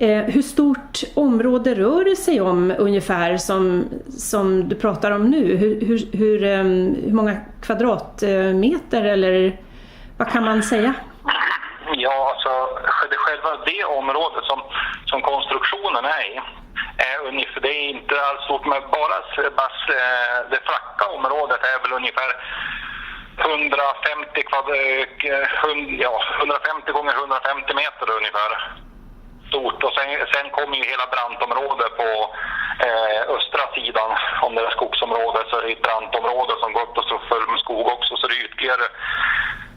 Hur stort område rör det sig om ungefär som du pratar om nu? Hur många kvadratmeter eller vad kan man säga? Ja, alltså själva det området som konstruktionen är ungefär, det är inte alls stort, men bara det flacka området är väl ungefär 150 gånger 150 meter ungefär stort. Och sen kommer ju hela brantområdet på östra sidan om det är skogsområdet, så är det ett brantområde som går upp och så full med skog också, så det är ytterligare.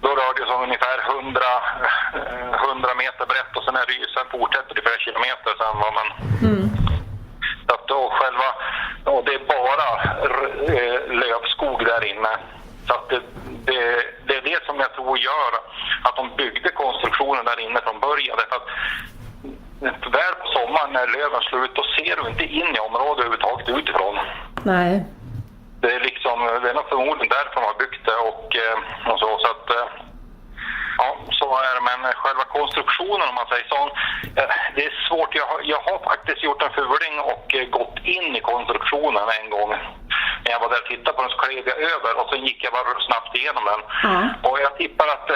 Då rör det sig om ungefär 100 meter brett och sen fortsätter det flera kilometer sen vad man... Så att då själva, och det är bara lövskog där inne. Så att det är det som jag tror gör att de byggde konstruktionen där inne från början. Därför att väl på sommaren när löven slår ut, då ser du inte in i området överhuvudtaget utifrån. Nej. Det är nog förmodligen därför de har byggt det och så att ja, så är det. Men själva konstruktionen, om man säger så, det är svårt. Jag har faktiskt gjort en fuling och gått in i konstruktionen en gång. När jag var där och tittade på den så klev jag över och så gick jag bara snabbt igenom den. Och jag tippar att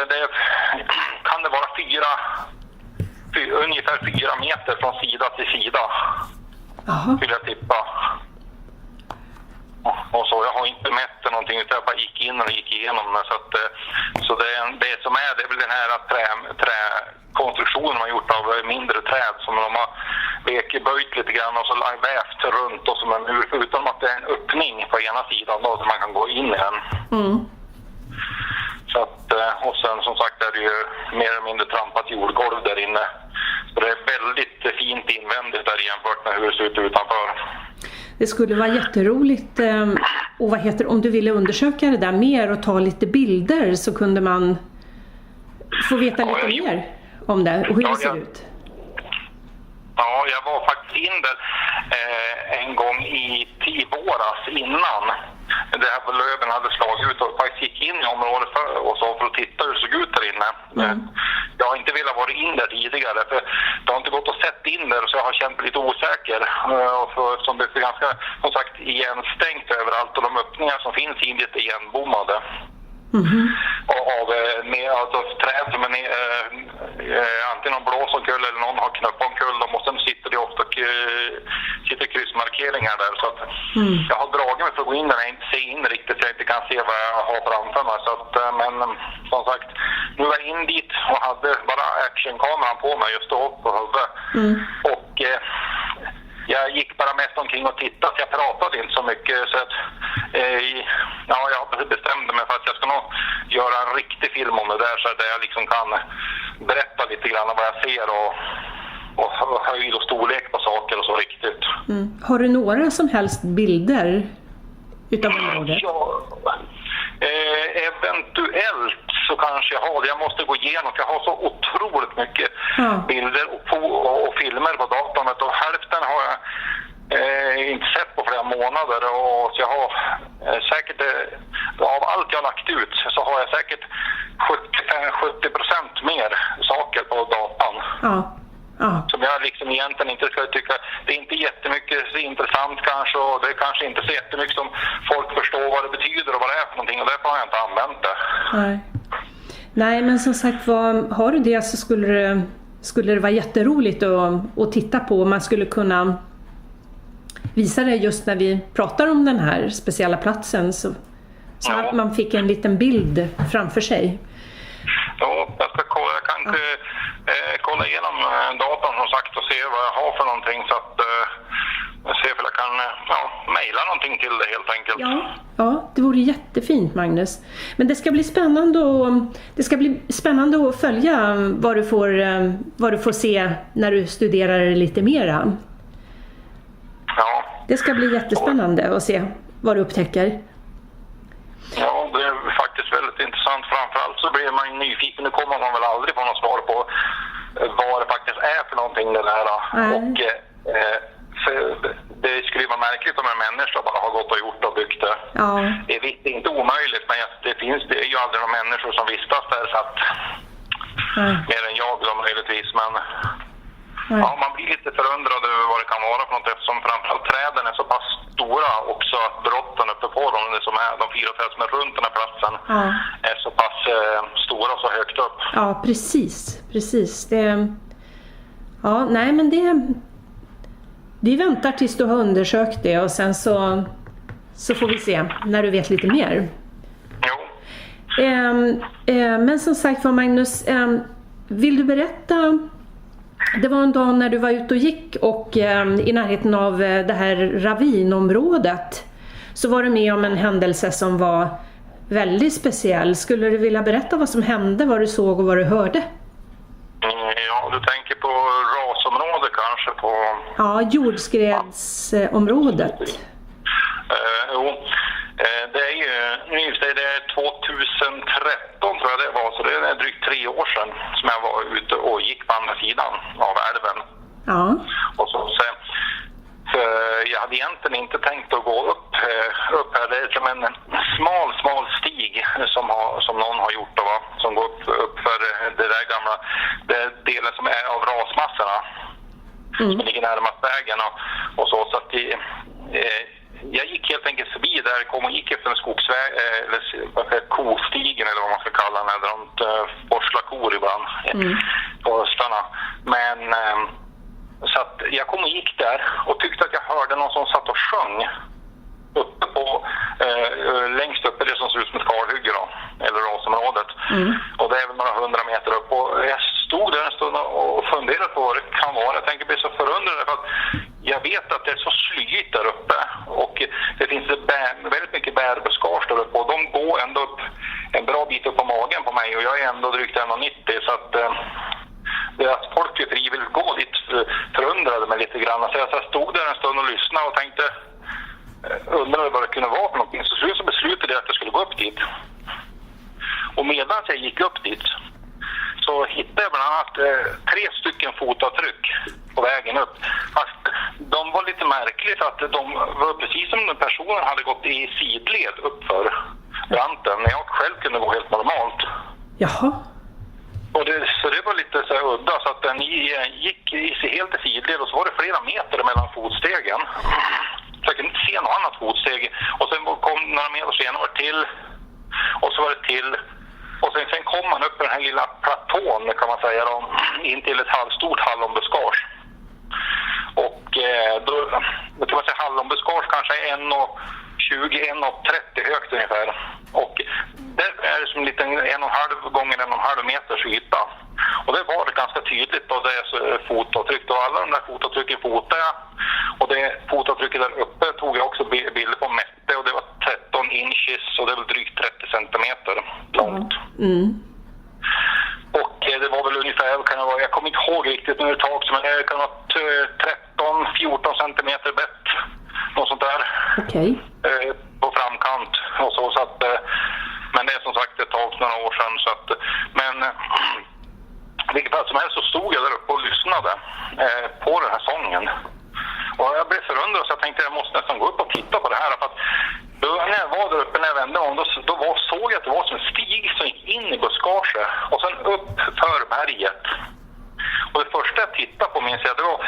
kan det vara ungefär 4 meter från sida till sida. Vill jag tippa. Och så, jag har inte mätt någonting utan jag bara gick in och gick igenom den. Så det som är, det är väl den här träkonstruktionen man har gjort av mindre träd som de har böjt lite grann och så vävt runt och som en ur, utan att det är en öppning på ena sidan då, så man kan gå in i den. Så att, och sen som sagt är det ju mer eller mindre trampat jordgolv där inne. Så det är väldigt fint invändigt där jämfört med hur det ser ut utanför. Det skulle vara jätteroligt och om du ville undersöka det där mer och ta lite bilder så kunde man få veta lite mer om det och hur det ser ut. Ja, jag var faktiskt in där en gång i våras innan det här på löven hade slagit ut och faktiskt gick in i området för att titta hur det såg ut där inne. Jag har inte velat vara in där tidigare för det har inte gått att sätta in där så jag har känt mig lite osäker. Och som det är ganska, som sagt, igenstängt överallt och de öppningar som finns in lite igenbommade. Alltså träd som är antingen någon blåsomkull eller någon har knöpp omkull och sen sitter det ofta kryssmarkeringar där så att jag har dragit mig för att gå in där jag inte ser in riktigt så jag inte kan se vad jag har framför mig så att, men som sagt nu var jag in dit och hade bara actionkameran på mig just då på huvudet och jag gick bara mest omkring och tittade så jag pratade inte så mycket så att jag bestämde mig för att jag ska nog göra en riktig film om det där så att jag liksom kan berätta lite grann om vad jag ser och höjd och storlek på saker och så riktigt. Har du några som helst bilder utav området? Ja, eventuellt så kanske jag har det. Jag måste gå igenom för jag har så otroligt mycket bilder och filmer på datorn och hälften har jag inte sett på flera månader och så jag har säkert av allt jag har lagt ut så har jag säkert 70% mer saker på datorn. Som jag liksom egentligen inte ska tycka, det är inte jättemycket så intressant kanske och det är kanske inte så jättemycket som folk förstår vad det betyder och vad det är för någonting och därför har jag inte använt det. Nej, men som sagt, har du det så skulle det vara jätteroligt att titta på. Man skulle kunna visa det just när vi pratar om den här speciella platsen så att man fick en liten bild framför sig. Ja, jag ska kolla. Jag kan kolla igenom datorn som sagt och se vad jag har för någonting så att se om jag kan mejla någonting till det helt enkelt. Ja, det vore jättefint, Magnus. Men det ska bli spännande att följa vad du får se när du studerar lite mera. Ja. Det ska bli jättespännande att se vad du upptäcker. Ja, det är faktiskt väldigt intressant. Framförallt så blir man nyfiken. Nu kommer man väl aldrig få något svar på vad det faktiskt är för någonting det där. Och det skulle vara märkligt om en människa bara har gått och gjort och byggt det. Det är inte omöjligt, men det är ju aldrig några människor som vistas där så att mer än jag då möjligtvis. Men Nej. Ja, man blir lite förundrad över vad det kan vara för något, eftersom framförallt träden är så pass stora också att brotten uppe på dem, de 4 träd som är runt den här platsen, är så pass stora och så högt upp. Ja, precis. Ja, nej men vi väntar tills du har undersökt det och sen så får vi se när du vet lite mer. Jo. Men som sagt var, Magnus, vill du berätta? Det var en dag när du var ute och gick och i närheten av det här ravinområdet så var du med om en händelse som var väldigt speciell. Skulle du vilja berätta vad som hände, vad du såg och vad du hörde? Ja, du tänker på rasområdet kanske? Ja, jordskredsområdet. Jo, det är ju, det är 2013 tror jag det var, så det är drygt 3 år sedan som jag var ute och gick på andra sidan av älven. Ja. Och så jag hade egentligen inte tänkt att gå upp här. Det är som en smal stig som någon har gjort, som går upp för det där gamla, det delen som är av rasmassorna som ligger närmast vägen och så att jag gick helt enkelt förbi där, kom och gick efter en skogsväg, eller kostigen eller vad man ska kalla den, där de forslar kor ibland på höstarna. Men så att jag kom och gick där och tyckte att jag hörde någon som satt och sjöng uppe på, längst uppe det som ser ut som ett kalhygge då, eller rasområdet. Och det är väl några 100 meter upp, och jag stod där en stund och funderade på vad det kan vara. Jag tänker bli så förundrad för att jag vet att det är så slyigt där uppe och det finns väldigt mycket bärbuskage där uppe, och de går ändå upp en bra bit upp på magen på mig, och jag är ändå drygt 1,90, så att att folk är frivilligt gå dit förundrade mig lite grann. Så jag stod där en stund och lyssnade och tänkte, undrade vad det kunde vara för någonting. Så beslutade jag att jag skulle gå upp dit. Och medan jag gick upp dit så hittade jag bland annat 3 stycken fotavtryck på vägen upp. Fast de var lite märkligt, att de var precis som personen hade gått i sidled uppför branten, när jag själv kunde gå helt normalt. Jaha. Och så det var lite så här udda, så att den gick helt i sidled, och så var det flera meter mellan fotstegen. Så jag kunde inte se något annat fotsteg. Och sen kom några meter senare till, och så var det till. Och sen kom man upp på den här lilla platån, kan man säga då, in till ett stort hallonbuskage. Och då kan man säga hallonbuskage kanske 1,20-1,30 högt ungefär. Och där är det som en liten 1,5 gånger 1,5 meters yta. Och det var det ganska tydligt, och det är fotavtryck, och alla de där fotavtrycken fotade jag. Och det fotavtrycket där uppe tog jag också bilder på, mätte, och det var 13 inches, och det var drygt 30 centimeter långt. Och det var väl ungefär, jag kommer inte ihåg riktigt nu ett tag, men det kan vara 13-14 centimeter bett. Något sånt där. Okej. På framkant och så att, men det är som sagt ett tag, några år sedan, så att, men vilket fall som helst så stod jag där uppe och lyssnade på den här sången. Och jag blev förundrad, så jag tänkte jag måste nästan gå upp och titta på det här, för att då, när jag var där uppe, när jag vände om, då såg jag att det var som en stig som gick in i buskage och sen upp för berget. Och det första jag tittade på, minns jag, det var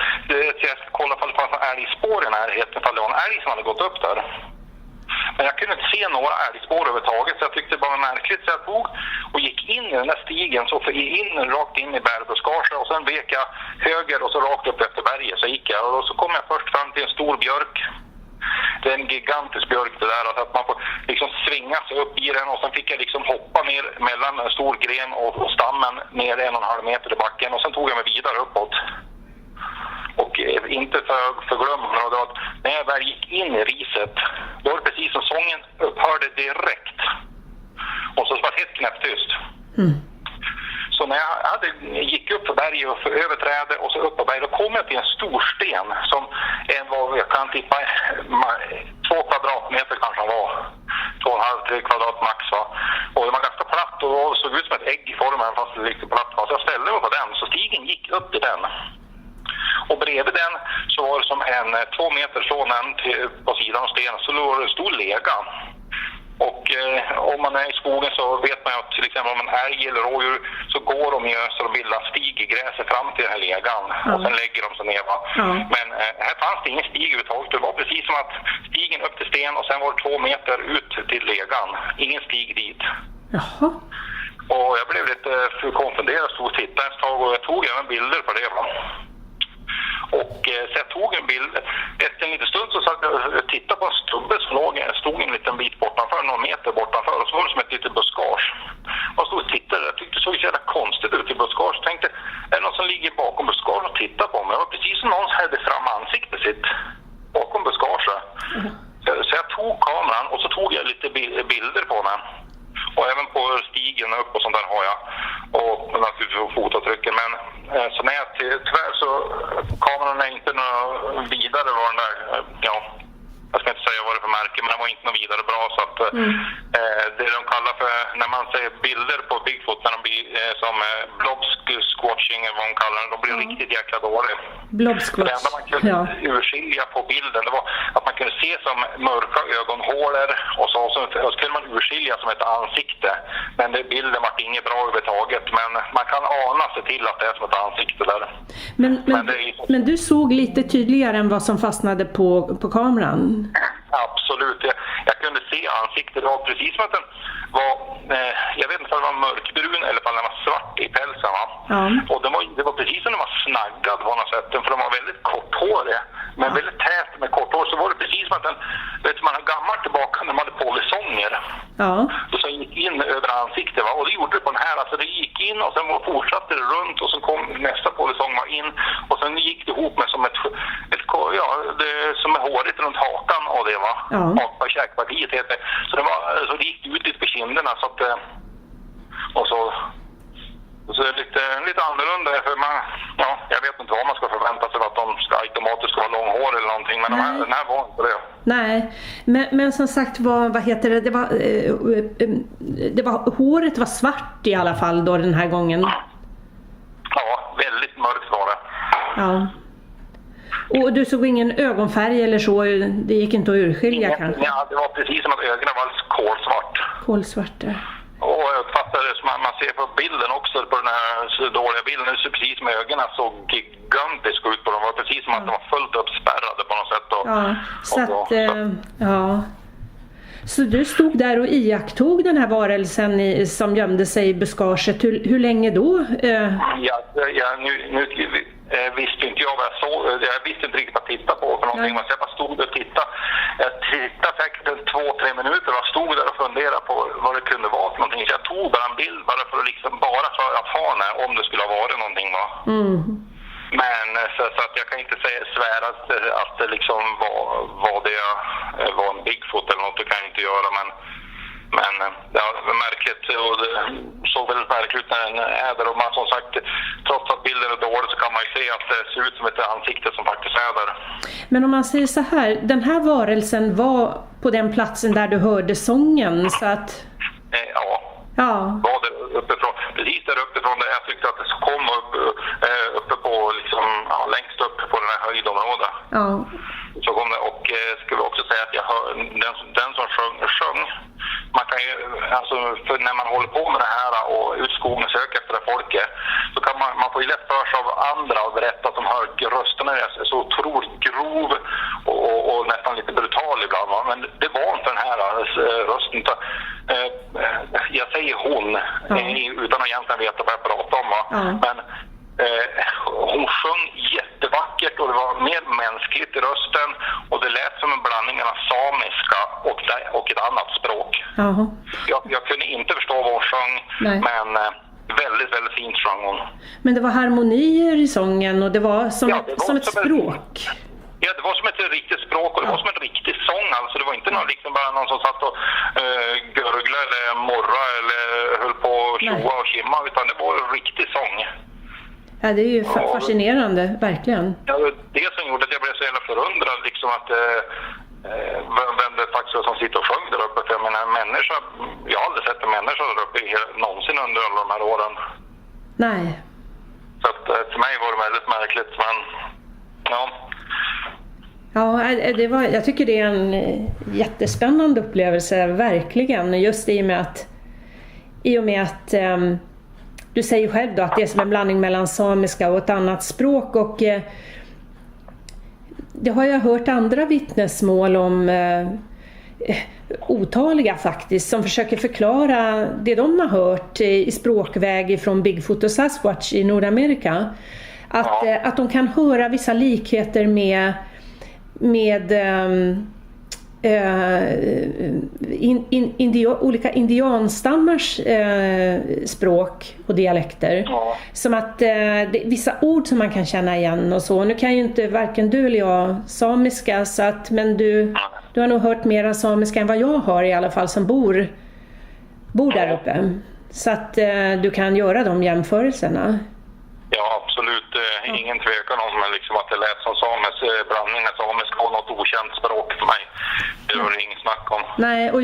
att jag kollade på det fanns en älgspår i närheten, för det var en älg som hade gått upp där. Men jag kunde inte se några älgspår överhuvudtaget, så jag tyckte det var märkligt, så jag tog och gick in i den där stigen, så rakt in i bärbuskage, och sen vek jag höger och så rakt upp efter berget, så gick jag, och så kom jag först fram till en stor björk. Det är en gigantisk björk det där, så att man får liksom svinga sig upp i den, och sen fick jag liksom hoppa ner mellan en stor gren och stammen ner 1,5 meter i backen, och sen tog jag mig vidare uppåt. Och inte förglömma att när jag väl gick in i riset, då var det precis som sången upphörde direkt. Och så var det helt knäpptyst. Så när jag gick upp för berget och över trädet och så upp på berget, då kom jag till en stor sten som var, jag kan tippa 2 kvadratmeter kanske var. 2,5-3 kvadrat max, va. Och det var ganska platt och såg ut som ett ägg i formen, fast det gick platt. Så jag ställde mig på den, så stigen gick upp i den. Och bredvid den så var det som 2 meter från den på sidan av stenen, så låg det en stor lega. Och om man är i skogen så vet man ju att till exempel om en älg eller rådjur så går de ju så de bildar stig i gräset fram till den här legan. Och sen lägger de sig ner. Va? Men här fanns det ingen stig överhuvudtaget. Det var precis som att stigen upp till sten och sen var det 2 meter ut till legan. Ingen stig dit. Jaha. Och jag blev lite konfunderad och stod och tittade ett tag och jag tog även bilder på det. Va? Och så jag tog en bild. Efter en liten stund så satt jag och tittade på en stubbe som stod en liten bit bortanför, någon meter bortanför. Och så var det som ett litet buskage. Och stod och tittade. Jag tyckte det såg så jävla konstigt ut i buskage. Jag tänkte, är det någon som ligger bakom buskage och tittar på mig? Det var precis som någon hade fram ansiktet sitt bakom buskage. Så jag tog kameran och så tog jag lite bilder på den. Och även på stigen upp och sånt där har jag. Och naturligtvis fototrycken. Men så när jag tyvärr så kameran är inte något vidare var den där, ja, jag ska inte säga vad det är för märke, men den var inte något vidare bra. Så att det de kallar för, när man ser bilder på Bigfoot, när de blir som blobsquatching eller vad de kallar det, de blir riktigt jäkla dåliga. Blobsquatch, det enda man kunde urskilja på bilden, det var att man kunde se som mörka ögonhålor och så skulle man urskilja som ett ansikte. Men det bilden var inget bra överhuvudtaget, men man kan ana sig till att det är som ett ansikte där. Men du såg lite tydligare än vad som fastnade på kameran? Absolut. Jag kunde se ansiktet. Det var precis som att den var, jag vet inte om den var mörkbrun eller om den var svart i pälsen. Va? Ja. Och det var precis som den var snaggad på något sätt. För den var väldigt korthårig. Men väldigt tät med kort hår. Så var det precis som att den, vet man har gammalt tillbaka när man hade polisonger. Ja. Och så gick in över ansiktet. Va? Och det gjorde det på den här. Alltså det gick in och sen fortsatte det runt. Och så kom nästa polisong in. Och sen gick det ihop med som ett det som är hårigt runt hakan och det va. Ja. På käkpartiet heter det. Så det gick ut lite på kinderna så att och så är det lite annorlunda för jag vet inte vad man ska förvänta sig att de ska automatiskt vara långhår eller någonting, men den här var inte det. Nej, men som sagt vad heter det? Det var håret var svart i alla fall då den här gången. Ja, väldigt mörkt var det. Ja. Och du såg ingen ögonfärg eller så? Det gick inte att urskilja kanske? Ja, det var precis som att ögonen var kolsvart. Kolsvart, ja. Och jag uppfattade det som man ser på bilden också, på den här dåliga bilden, det ser precis som ögonen såg gigantiskt ut på dem. Det var precis som att de var fullt uppspärrade på något sätt. Så du stod där och iakttog den här varelsen som gömde sig i buskaget. Hur länge då? Nu visste inte jag vad jag såg. Jag visste inte riktigt vad jag tittade på för någonting. Men jag bara stod och tittade. Jag tittade säkert 2-3 minuter och stod där och funderade på vad det kunde vara för någonting. Så jag tog bara en bild bara för att ha den här, om det skulle ha varit någonting. Va? Mm. Men så att jag kan inte svära att det liksom var en Bigfoot eller något, det kan jag inte göra. Men det var märkligt och det såg väldigt märkligt ut när den är där. Och man som sagt, trots att bilden är dålig så kan man ju se att det ser ut som ett ansikte som faktiskt är där. Men om man säger så här, den här varelsen var på den platsen där du hörde sången så att... Ja. Var det uppifrån, precis där uppifrån där jag tyckte att det kom uppe på liksom, längst upp på den här höjdområdet. Ja. Så kom det, och skulle också säga att jag hör, den som sjöng, man kan ju, alltså för när man håller på med det här och ut skogen och söker efter det folket, så kan man får ju lätt för sig av andra och berätta att de hör rösterna är så otroligt grov och nästan lite brutal ibland. Va? Men det var inte den här rösten. Jag säger hon, utan att egentligen veta vad jag pratar om. Va? Men hon sjöng jättevackert och det var mer mänskligt i rösten och det lät som en blandning av samiska och ett annat språk. Jag kunde inte förstå vad hon sjöng. Nej. Men väldigt, väldigt fint sjöng hon. Men det var harmonier i sången och det var som ett språk. Ja, det var som ett riktigt språk och det var som en riktig sång. Alltså det var inte någon, liksom bara någon som satt och gurgla eller morra eller höll på att tjoa och kimma, utan det var en riktig sång. Ja, det är ju fascinerande, verkligen. Ja, det som gjorde att jag blev så jävla förundrad liksom att vem det faktiskt var som sitter och sjöng där uppe. För jag menar, jag har aldrig sett en människa där uppe någonsin under alla de här åren. Nej. Så att för mig var det väldigt märkligt, men ja. Ja, jag tycker det är en jättespännande upplevelse, verkligen. Just i och med att du säger själv då att det är som en blandning mellan samiska och ett annat språk. Och det har jag hört andra vittnesmål om, otaliga faktiskt, som försöker förklara det de har hört i språkväg från Bigfoot och Sasquatch i Nordamerika. Att de kan höra vissa likheter med olika indianstammars språk och dialekter. Som att vissa ord som man kan känna igen och så. Nu kan ju inte varken du eller jag samiska, så att, men du har nog hört mera samiska än vad jag har i alla fall, som bor där uppe. Så att du kan göra de jämförelserna. Ja, absolut. Ingen tvekan om liksom att det lät som blandning med samiska och något okänt språk för mig. Det var det ingen snack om. Nej, och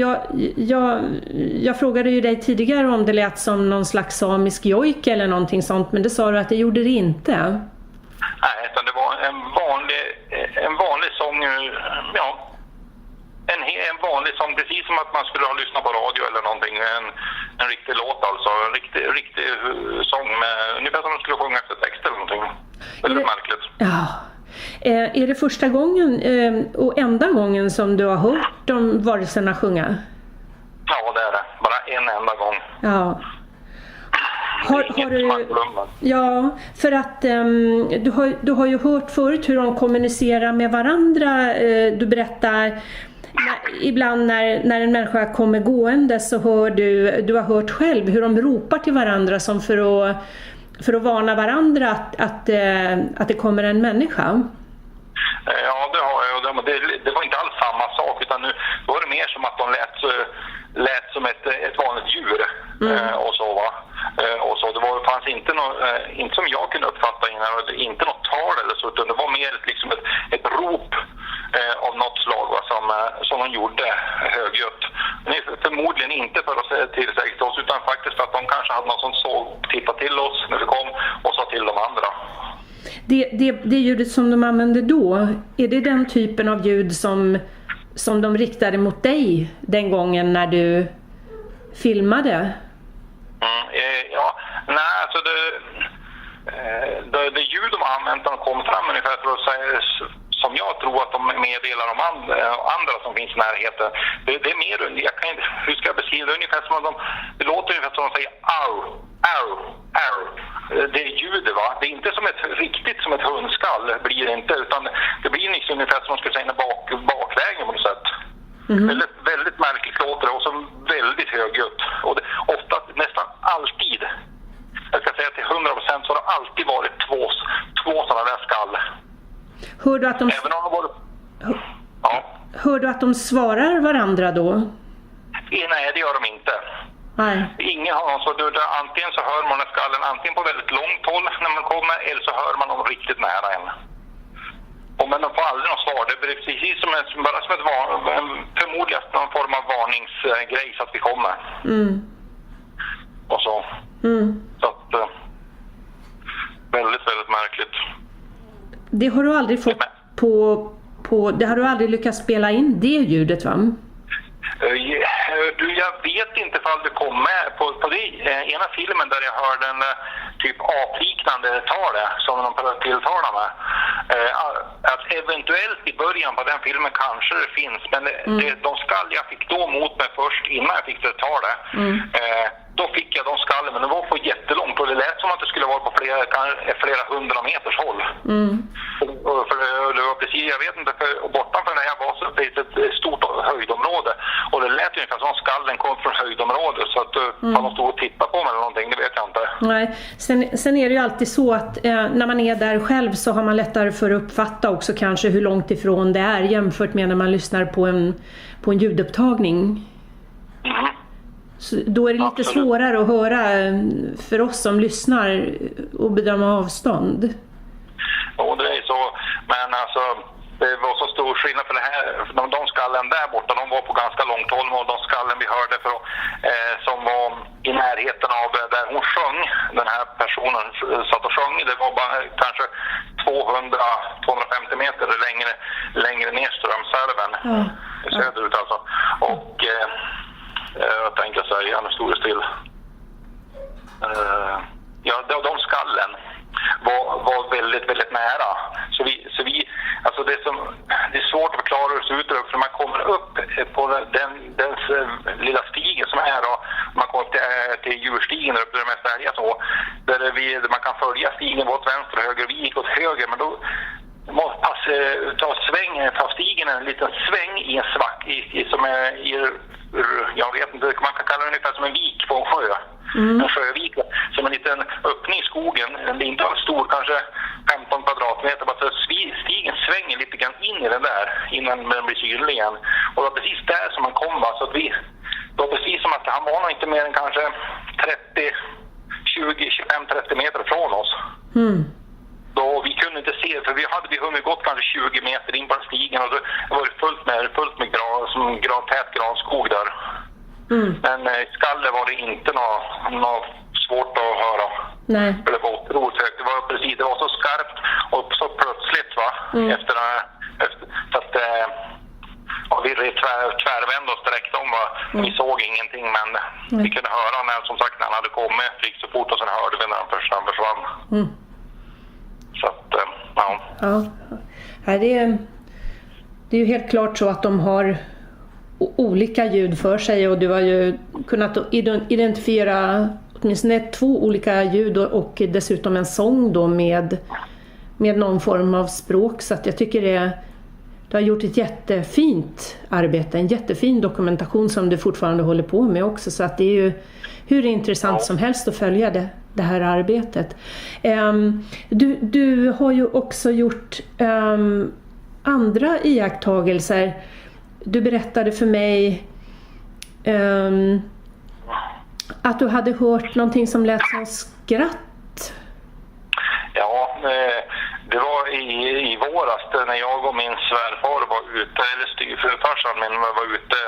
jag frågade ju dig tidigare om det lät som någon slags samisk jojk eller någonting sånt, men det sa du att det gjorde det inte. Nej, utan det var en vanlig sång, ja. En vanlig sång, precis som att man skulle ha lyssnat på radio eller någonting. En riktig låt alltså. En riktig sång med, ungefär som man skulle sjunga efter text eller någonting. Väldigt märkligt. Ja. Är det första gången och enda gången som du har hört de varelserna sjunga? Ja, det är det. Bara en enda gång. Ja. Har du... Ja, för att du har ju hört förut hur de kommunicerar med varandra. Du berättar ibland när en människa kommer gående, så hör du har hört själv hur de ropar till varandra som för att varna varandra att det kommer en människa. Ja, det har jag. Det var inte alls samma sak, utan nu var det mer som att de lät som ett vanligt djur och så, va. Och så det fanns inte som jag kunde uppfatta innan, inte något tal eller så, utan det var mer liksom ett rop av något slag, va, som de gjorde högljutt. Förmodligen inte för att säga till sig oss, utan faktiskt för att de kanske hade någon som tittade till oss när vi kom och sa till de andra. Det ljudet som de använde då, är det den typen av ljud som de riktade mot dig den gången när du filmade? Ja, nej, alltså det ljud de har använt när de kom fram ungefär för att säga, som jag tror att de meddelar om andra som finns i närheten. Det är mer, hur ska jag beskriva det? Ungefär som att det låter ungefär som att de säger au, au, au. Det är ljudet, va? Det är inte riktigt som ett hundskall, blir det inte, utan det blir liksom ungefär som man skulle säga bakvägen på något sätt. Väldigt, väldigt märkligt låter det, och så väldigt högljutt. Och ofta, nästan alltid, jag ska säga till 100%, så har det alltid varit två sådana där skall. Hör du att de... Även om de var... Ja. Hör du att de svarar varandra då? Nej, det gör de inte. Nej. Ingen har någon, så antingen så hör man skallen antingen på väldigt långt håll när man kommer, eller så hör man dem riktigt nära en. Men de får aldrig något svar. Det är precis som förmodligen någon form av varningsgrej så att vi kommer. Och så. Så att, väldigt, väldigt märkligt. Det har du aldrig fått det har du aldrig lyckats spela in det ljudet, va? Jag vet inte ifall du kom med på det ena filmen där jag hörde en typ apliknande tale som de tilltalar med. Att eventuellt i början på den filmen kanske det finns, men de skall jag fick då mot mig först innan jag fick det tale. Då fick jag de skallen, men det var på jättelångt och det lät som att det skulle vara på flera 100 meters håll. För det var precis, jag vet inte, bortanför när jag var så finns ett stort höjdområde och det lät ungefär som skallen kom från höjdområdet, så att han stod och tittade på mig eller någonting, det vet jag inte. Nej, sen är det ju alltid så att när man är där själv så har man lättare för att uppfatta också kanske hur långt ifrån det är jämfört med när man lyssnar på en ljudupptagning. Så då är det lite svårare att höra för oss som lyssnar och bedöma avstånd. Ja, det är så. Men alltså, det var så stor skillnad för det här. De skallen där borta, de var på ganska långt håll, och de skallen vi hörde som var i närheten av där hon sjöng, den här personen satt och sjöng, det var bara kanske 200-250 meter längre längre ner Strömsälven. Söderut alltså. Och jag tänkte säga, nu stod det still. De skallen var väldigt, väldigt nära. Så vi alltså det är svårt att förklara hur det ser ut där uppe, för man kommer upp på den lilla stigen som är då, man kommer upp till djurstigen där uppe där det mest älgar så, där man kan följa stigen åt vänster och höger, vi gick åt höger, men då måste ta stigen en liten sväng i en svack som är jag vet inte, man kan kalla det ungefär som en vik på en sjö. En sjövik som en liten öppning i skogen, det är inte alls stor, kanske 15 kvadratmeter, bara så stigen svänger lite grann in i den där innan den blir synlig igen. Och det var precis där som man kom, så att det var precis som att han var nog inte mer än kanske 25-30 meter från oss. Då vi kunde inte se, för vi hade hunnit gått kanske 20 meter in på stigen och det var fullt med tät granskog där. Men skalle var det inte något svårt att höra. Nej. Det var otroligt högt. Det var så skarpt och så plötsligt efter så att vi tvärvände oss direkt om. Vi såg ingenting, men vi kunde höra när han hade kommit, gick så fort, och sen hörde vi när han försvann. Så att, det är ju helt klart så att de har olika ljud för sig, och du har ju kunnat identifiera åtminstone 2 olika ljud och dessutom en sång då med någon form av språk, så att jag tycker du har gjort ett jättefint arbete, en jättefin dokumentation som du fortfarande håller på med också, så att det är ju hur intressant som helst att följa det här arbetet. Du har ju också gjort andra iakttagelser. Du berättade för mig att du hade hört någonting som lät som skratt. Ja, det var i våras när jag och min svärfar var ute, eller styvfarsan min var ute.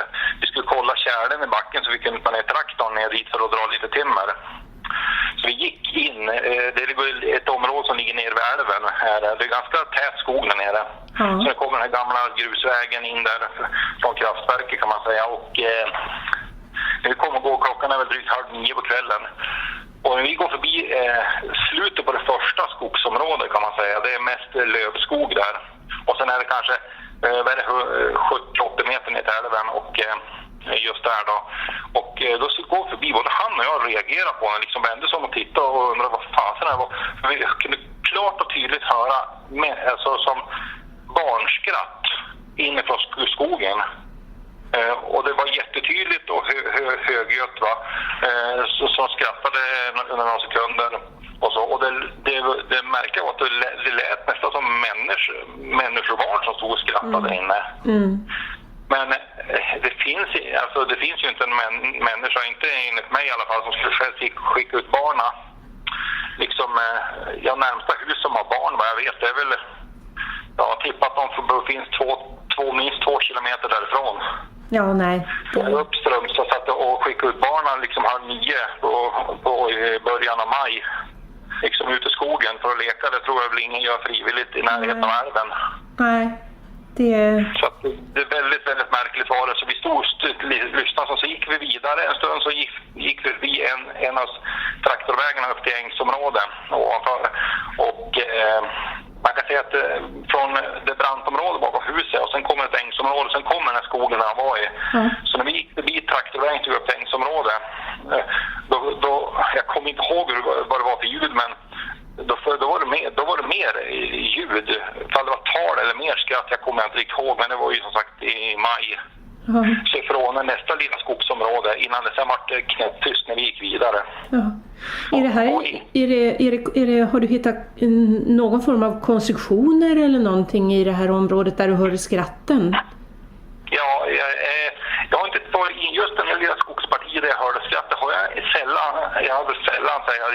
Vi skulle kolla kärlen i backen så vi kunde ta ner traktorn ner dit för att dra lite timmer. Så vi gick in, det är ett område som ligger ner vid älven här. Det är ganska tät skog där nere. Så det kommer den här gamla grusvägen in där från kraftverket kan man säga. Och vi kommer gå, klockan är väl drygt 8:30 på kvällen. Och när vi går förbi slutet på det första skogsområdet kan man säga, det är mest lövskog där. Och sen är det kanske 70-80 meter ner till älven och just där då. Och då går förbi, både han och jag reagerar på när liksom vände sig om och tittade och undrade vad fasen det var. För vi kunde klart och tydligt höra alltså, som barnskratt inifrån skogen. Och det var jättetydligt och högljutt som skrattade under några sekunder och så. Och det märker jag att det lät nästan som människobarn som stod och skrattade inne. Men det finns ju inte en människa, inte enligt mig i alla fall, som skulle själv skicka ut barna. Liksom, närmsta hus som har barn, vad jag vet, det är väl, jag har tippat att de finns minst 2 kilometer därifrån. Ja, nej. Uppströms så satt och skickade ut barnen liksom 8:30 på början av maj. Liksom ute i skogen för att leka, det tror jag väl ingen gör frivilligt i närheten av älven. Nej. Så att det är väldigt, väldigt märkligt var det. Så vi stod och lyssnade, så gick vi vidare en stund, så gick vi förbi en av traktorvägarna upp till ängsområdet ovanför. Och man kan säga att från det brantområdet bakom huset och sen kommer ett ängsområde, sen kommer den här skogen han var i. Så när vi gick förbi traktorvägen till upp till ängsområdet, då jag kommer inte ihåg vad det var för ljud, men då var det mer ljud, ifall det var tal eller mer skratt, jag kommer inte riktigt ihåg, men det var ju som sagt i maj. Så från nästa lilla skogsområde innan det sen var knäpptyst när vi gick vidare. Har du hittat någon form av konstruktioner eller någonting i det här området där du hörde skratten? Ja, jag har inte på just den lilla skogspartiet där jag hörde skratt.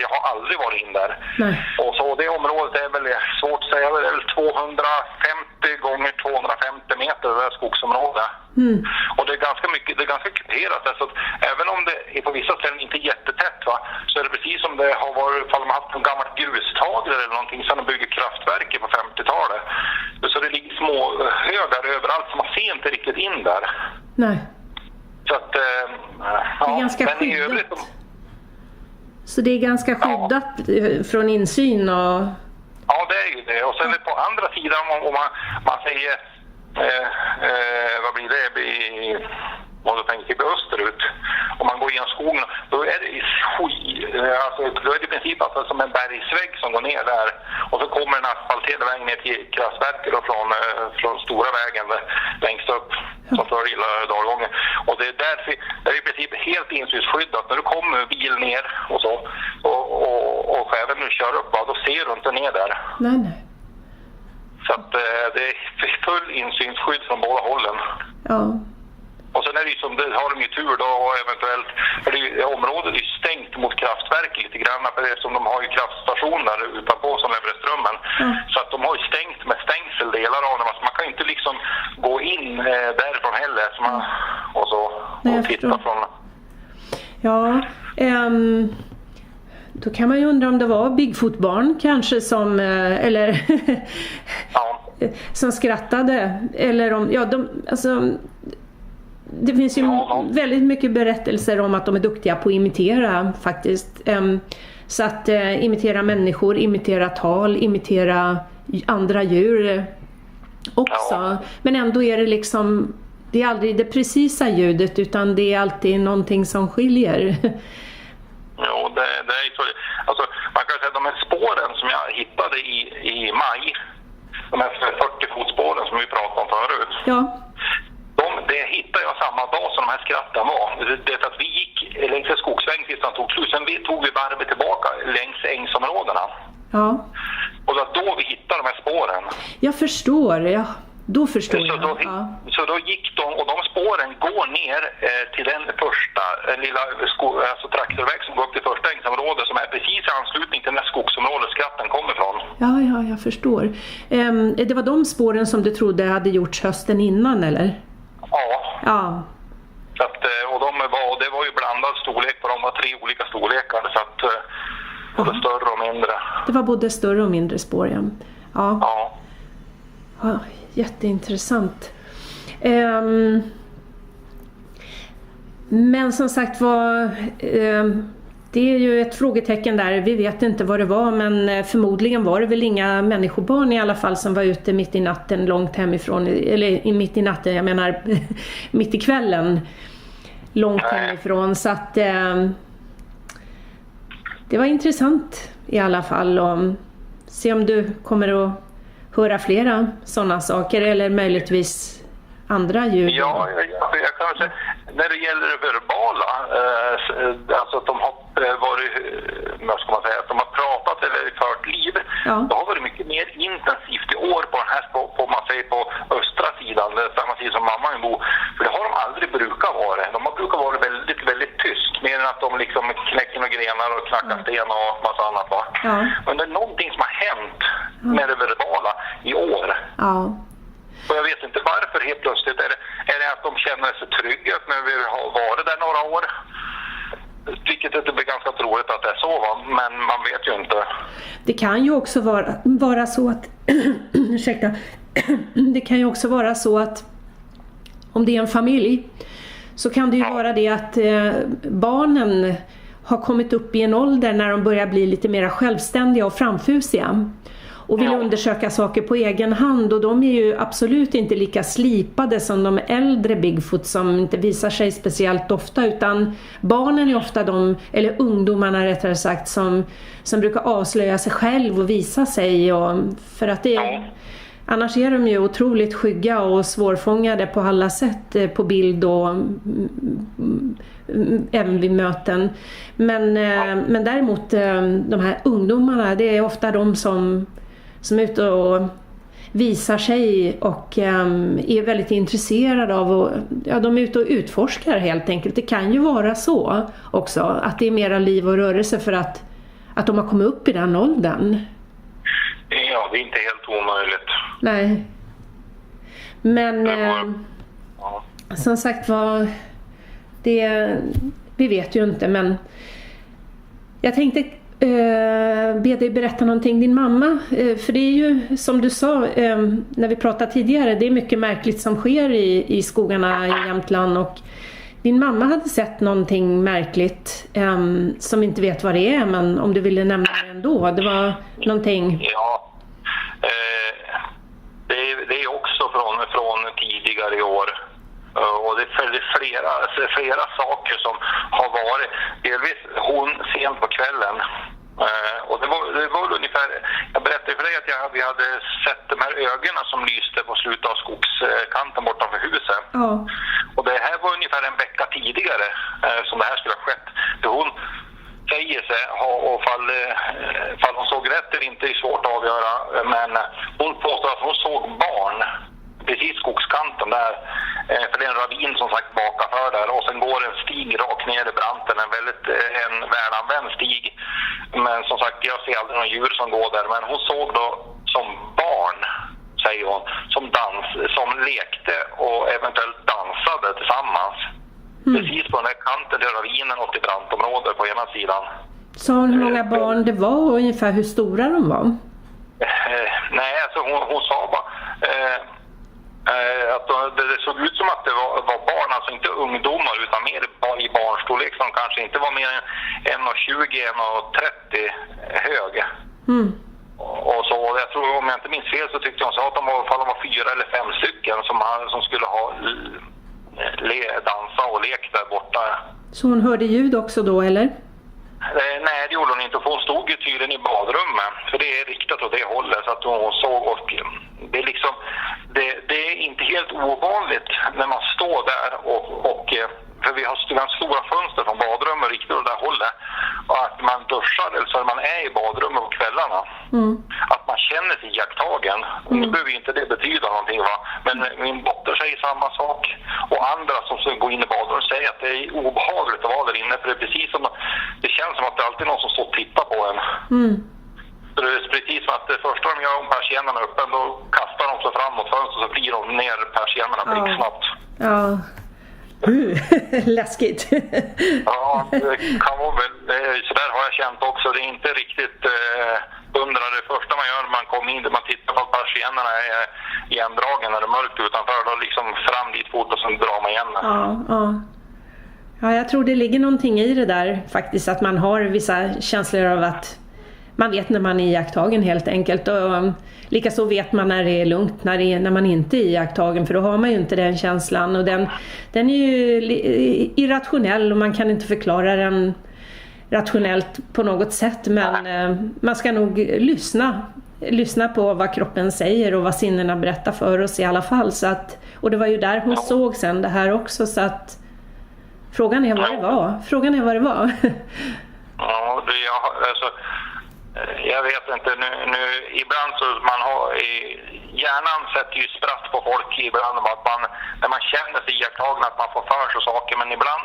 Jag har aldrig varit in där. Nej. Och så det området är väl svårt att säga, det är väl 250 gånger 250 meter det där skogsområdet. Och det är ganska mycket, det är ganska kuperat, så att även om det är på vissa ställen inte jättetätt, så är det precis som det har varit, ifall de har haft en gammalt grustagare eller någonting som de bygger kraftverket på 50-talet. Så det ligger små inte riktigt in där. Nej. Så att, det är ganska skyddat. Så det är ganska skyddat från insyn och... Ja, det är ju det. Och sen på andra sidan, om man säger, vad blir det? Vad du tänker österut. Om man går genom skogen, då är det då är det i princip alltså som en bergsvägg som går ner där. Och så kommer en asfalterad väg ner till kraftverket från stora vägen längst upp som följer dalgången. Och det är därför det är i princip helt insynsskyddat. När du kommer med bil ner och så och även när du kör upp, då ser du inte ner där. Nej. Så att det är full insynsskydd från båda hållen. Ja. Och sen är det ju som, det har de ju tur då eventuellt, för området är ju stängt mot kraftverket lite grann, för eftersom de har ju kraftstationer utanpå som levererar strömmen. Så att de har ju stängt med stängsel delar av dem, så man kan ju inte liksom gå in därifrån heller så man, och så och titta från. Ja, då kan man ju undra om det var Bigfootbarn kanske som, eller som skrattade, eller om, det finns ju väldigt mycket berättelser om att de är duktiga på att imitera faktiskt. Så att imitera människor, imitera tal, imitera andra djur också. Ja. Men ändå är det liksom, det är aldrig det precisa ljudet utan det är alltid någonting som skiljer. Jo, det är så. Alltså, man kan säga att de här spåren som jag hittade i maj, de här 40-fotspåren som vi pratade om förut. Ja. Det hittade jag samma dag som de här skratten var. Det är att vi gick längs en skogsväg tills den tog slut. Sen tog vi varvet tillbaka längs ängsområdena. Ja. Och då vi hittade de här spåren. Jag förstår, ja. Då förstår jag. Så då gick de, och de spåren går ner till den första lilla traktorväg som går upp till första ängsområdet som är precis i anslutning till den skogsområdet skratten kommer ifrån. Ja, jag förstår. Det var de spåren som du trodde hade gjorts hösten innan, eller? Ja. Så att, och det var ju blandad storlek på dem, var 3 olika storlekar så att både större och mindre. Det var både större och mindre spår, ja. Ja, jätteintressant. Men som sagt det är ju ett frågetecken där. Vi vet inte vad det var, men förmodligen var det väl inga människobarn i alla fall som var ute mitt i natten långt hemifrån. Eller mitt i natten, jag menar mitt i kvällen långt hemifrån. Så att det var intressant i alla fall. Och se om du kommer att höra flera sådana saker eller möjligtvis andra ljud. Ja, jag kan säga, när det gäller det verbala, alltså att de har varit, vad ska man säga, att de har pratat eller fört liv, det har varit mycket mer intensivt i år på den här, på man säger på östra sidan, samma sida som mamma bor, för det har de aldrig brukat vara. De har brukat vara väldigt, väldigt tyst, mer än att de liksom knäcker och grenar och knackar sten och massa annat, va? Ja. Men det är någonting som har hänt med det verbala i år. Ja. Och jag vet inte varför helt plötsligt. Är det att de känner sig trygga när vi har varit där några år? Vilket det blir ganska troligt att det är så, va? Men man vet ju inte. Det kan ju också vara så att ursäkta. Det kan ju också vara så att om det är en familj så kan det ju vara det att barnen har kommit upp i en ålder när de börjar bli lite mer självständiga och framfusiga. Och vill undersöka saker på egen hand, och de är ju absolut inte lika slipade som de äldre Bigfoot som inte visar sig speciellt ofta, utan barnen är ofta eller ungdomarna rättare sagt, som brukar avslöja sig själv och visa sig, och för att annars är de ju otroligt skygga och svårfångade på alla sätt på bild och även vid möten. Men däremot de här ungdomarna, det är ofta de som är ute och visar sig och är väldigt intresserade av de är ute och utforskar helt enkelt. Det kan ju vara så också att det är mera liv och rörelse för att de har kommit upp i den åldern. Ja, det är inte helt omöjligt. Nej. Men som sagt vi vet ju inte, men jag tänkte be dig berätta någonting. Din mamma, för det är ju som du sa när vi pratade tidigare, det är mycket märkligt som sker i skogarna i Jämtland, och din mamma hade sett någonting märkligt som inte vet vad det är, men om du ville nämna det ändå, det var någonting. Ja, det är också från tidigare i år. Och det är flera saker som har varit, delvis hon sent på kvällen. Och det var ungefär, jag berättade för dig att vi hade sett de här ögonen som lyste på slutet av skogskanten bortanför huset. Ja. Och det här var ungefär en vecka tidigare som det här skulle ha skett. Det hon säger sig och fall hon såg rätt eller inte är svårt att avgöra, men hon påstår att hon såg barn precis skogskanten där, för det är en ravin som sagt bakaför där, och sen går en stig rakt ner i branten, en välanvänd stig, men som sagt jag ser aldrig någon djur som går där, men hon såg då som barn, säger hon, som lekte och eventuellt dansade tillsammans precis på den här kanten till ravinen och till brantområdet på ena sidan. Sa hon hur många barn det var och ungefär hur stora de var? Nej, alltså hon sa bara att det såg ut som att det var barn, alltså inte ungdomar utan mer i barnstorlek som kanske inte var mer än 1,20-1,30 hög. Och så, jag tror, om jag inte minns fel så tyckte hon så att de var 4 eller 5 stycken som skulle ha dansa och lek där borta. Så hon hörde ljud också då, eller? Nej, det gjorde hon inte, för hon stod ju tydligen i badrummet, för det är riktat åt det hållet, så att hon såg, och det är liksom det är inte helt ovanligt när man står där och för vi har stora fönster från badrummet riktigt åt det hållet, och att man duschar eller så man är i badrummet på kvällarna, att man känner sig iakttagen. Nu behöver inte det betyda någonting, va? Men min dotter säger samma sak, och andra som går in i badrummet säger att det är obehagligt att vara där inne, för det är precis som det känns som att det alltid är någon som står och tittar på en. Så det är precis som att det första de gör om persiennerna är öppen, då kastar de sig fram mot fönstret och så flyr de ner persiennerna blixtsnabbt. Ja. Läskigt. Ja, det kan vara väl. Så där har jag känt också. Det är inte riktigt undra det första man gör när man kommer in, man tittar på att persiennerna är igendragen när det är mörkt utanför, då liksom fram dit fort och sen drar man igen. Ja, jag tror det ligger någonting i det där faktiskt, att man har vissa känslor av att man vet när man är iakttagen helt enkelt, och likaså vet man när det är lugnt när man inte är iakttagen, för då har man ju inte den känslan, och den är ju irrationell och man kan inte förklara den rationellt på något sätt, men man ska nog lyssna på vad kroppen säger och vad sinnena berättar för oss i alla fall, så att, och det var ju där hon såg sen det här också, så att frågan är vad det var. Ja, alltså jag vet inte, nu ibland så man har hjärnan sätter ju spratt på folk ibland, att man, när man känner sig iakttagen, att man får för sig saker, men ibland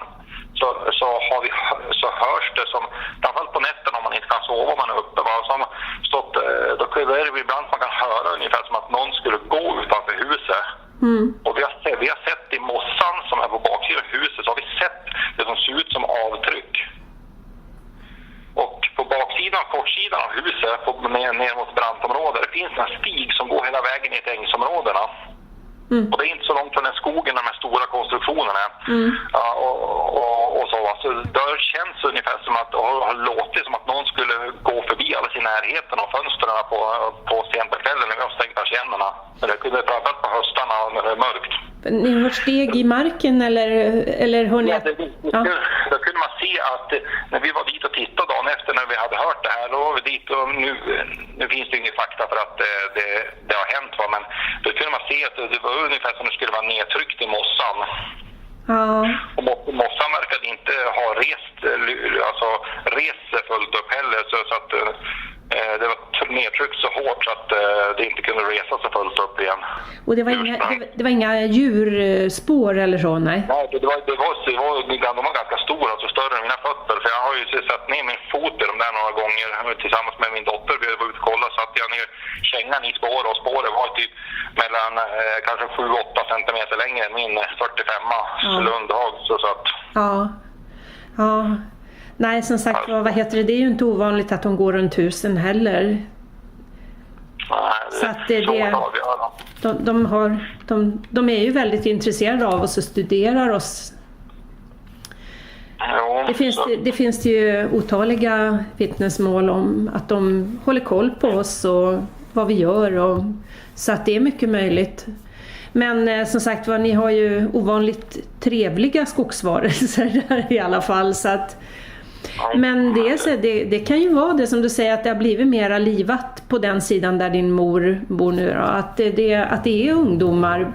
så hörs det som, framförallt på nätten om man inte kan sova om man är uppe, som stått, då är det ibland man kan höra ungefär som att någon skulle gå utanför huset. Och vi har sett i mossan som är på baksidan av huset, så har vi sett det som ser ut som avtryck. Och på baksidan, kortsidan av huset, ner mot brantområdet, det finns en stig som går hela vägen ner till ängsområdena. Och det är inte så långt från den skogen där de här stora konstruktionerna är. Ja, och så. Alltså, det känns ungefär som att, och har låtit som att någon skulle gå förbi alla i närheten av fönstren på sent på kvällen när vi har stängt persiennerna. Men det kunde framförallt på höstarna när det är mörkt. Ni har steg i marken eller hör ni? Ja, då kunde man se att när vi var dit och tittade dagen efter när vi hade hört det här, då var vi dit, och nu finns det ingen fakta för att det har hänt, va? Men då kunde man se att det var ungefär som det skulle vara nedtryckt i mossan. Ja. Och mossan verkade inte ha rest sig fullt upp heller, så att det var nedtryckt så hårt så att det inte kunde resa sig fullt upp igen. Och det var inga djurspår eller så, nej? Nej, de var ganska stora, alltså större än mina fötter. För jag har ju satt ner min fot i de där några gånger tillsammans med min dotter. Vi var ute och kollade, satt jag ner kängan i spår, och spåret var typ mellan kanske 7-8 centimeter längre än min 45 Lundhag. Så att... Ja. Nej, som sagt, vad heter det? Det är ju inte ovanligt att de går runt 1000 heller. Nej, så att de är ju väldigt intresserade av oss och studerar oss. Jo, det finns ju otaliga vittnesmål om att de håller koll på oss och vad vi gör. Så att det är mycket möjligt. Men som sagt, ni har ju ovanligt trevliga skogsvarelser där i alla fall. Så att, men det kan ju vara det som du säger, att det har blivit mera livat på den sidan där din mor bor nu då. Att det är ungdomar,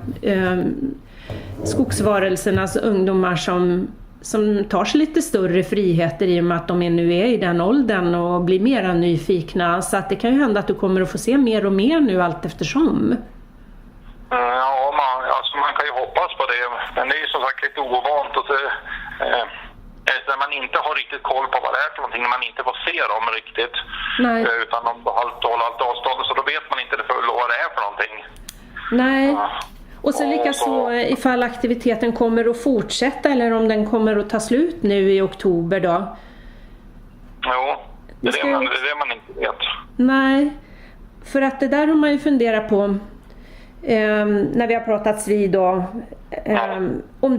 skogsvarelsernas ungdomar som tar sig lite större friheter i och med att de nu är i den åldern och blir mera nyfikna. Så att det kan ju hända att du kommer att få se mer och mer nu allt eftersom. Ja, man kan ju hoppas på det. Men det är ju som sagt lite ovant att när man inte har riktigt koll på vad det är för någonting, när man inte får se dem riktigt. Nej. Utan de håller allt avstånd, så då vet man inte vad det är för någonting. Nej. Och sen likaså ifall aktiviteten kommer att fortsätta eller om den kommer att ta slut nu i oktober då? Jo, det är det man inte vet. Nej, för att det där har man ju funderat på när vi har pratats vid då.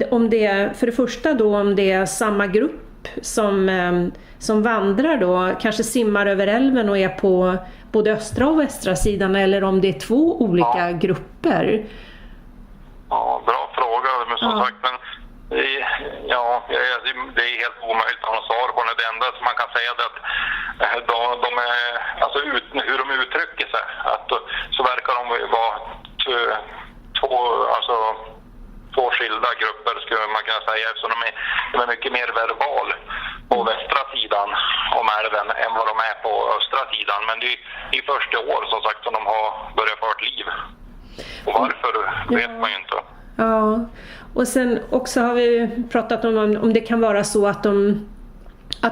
Om det, för det första då, om det är samma grupp som vandrar då, kanske simmar över älven och är på både östra och västra sidan, eller om det är två olika grupper. Ja, bra fråga, men som sagt, men det är helt omöjligt att ha svar på det. Det enda som man kan säga är att de är, alltså hur de uttrycker sig, att så verkar de vara två skilda grupper, skulle man kunna säga, eftersom de är mycket mer verbal på västra sidan om älven än vad de är på östra sidan. Men det är i första år som sagt som de har börjat föra ett liv. Och varför vet man ju inte. Ja, och sen också har vi pratat om det kan vara så att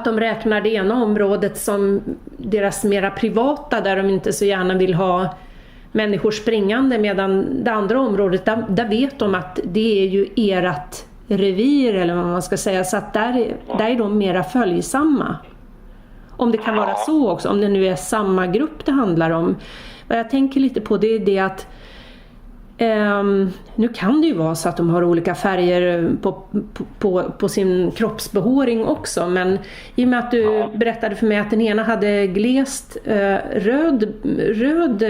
de räknar det ena området som deras mera privata, där de inte så gärna vill ha människor springande, medan det andra området, där vet de att det är ju ert revir eller vad man ska säga, så att där är de mera följsamma. Om det kan vara så också, om det nu är samma grupp det handlar om. Vad jag tänker lite på, det är det att nu kan det ju vara så att de har olika färger på sin kroppsbehåring också, men i och med att du berättade för mig att den ena hade glest röd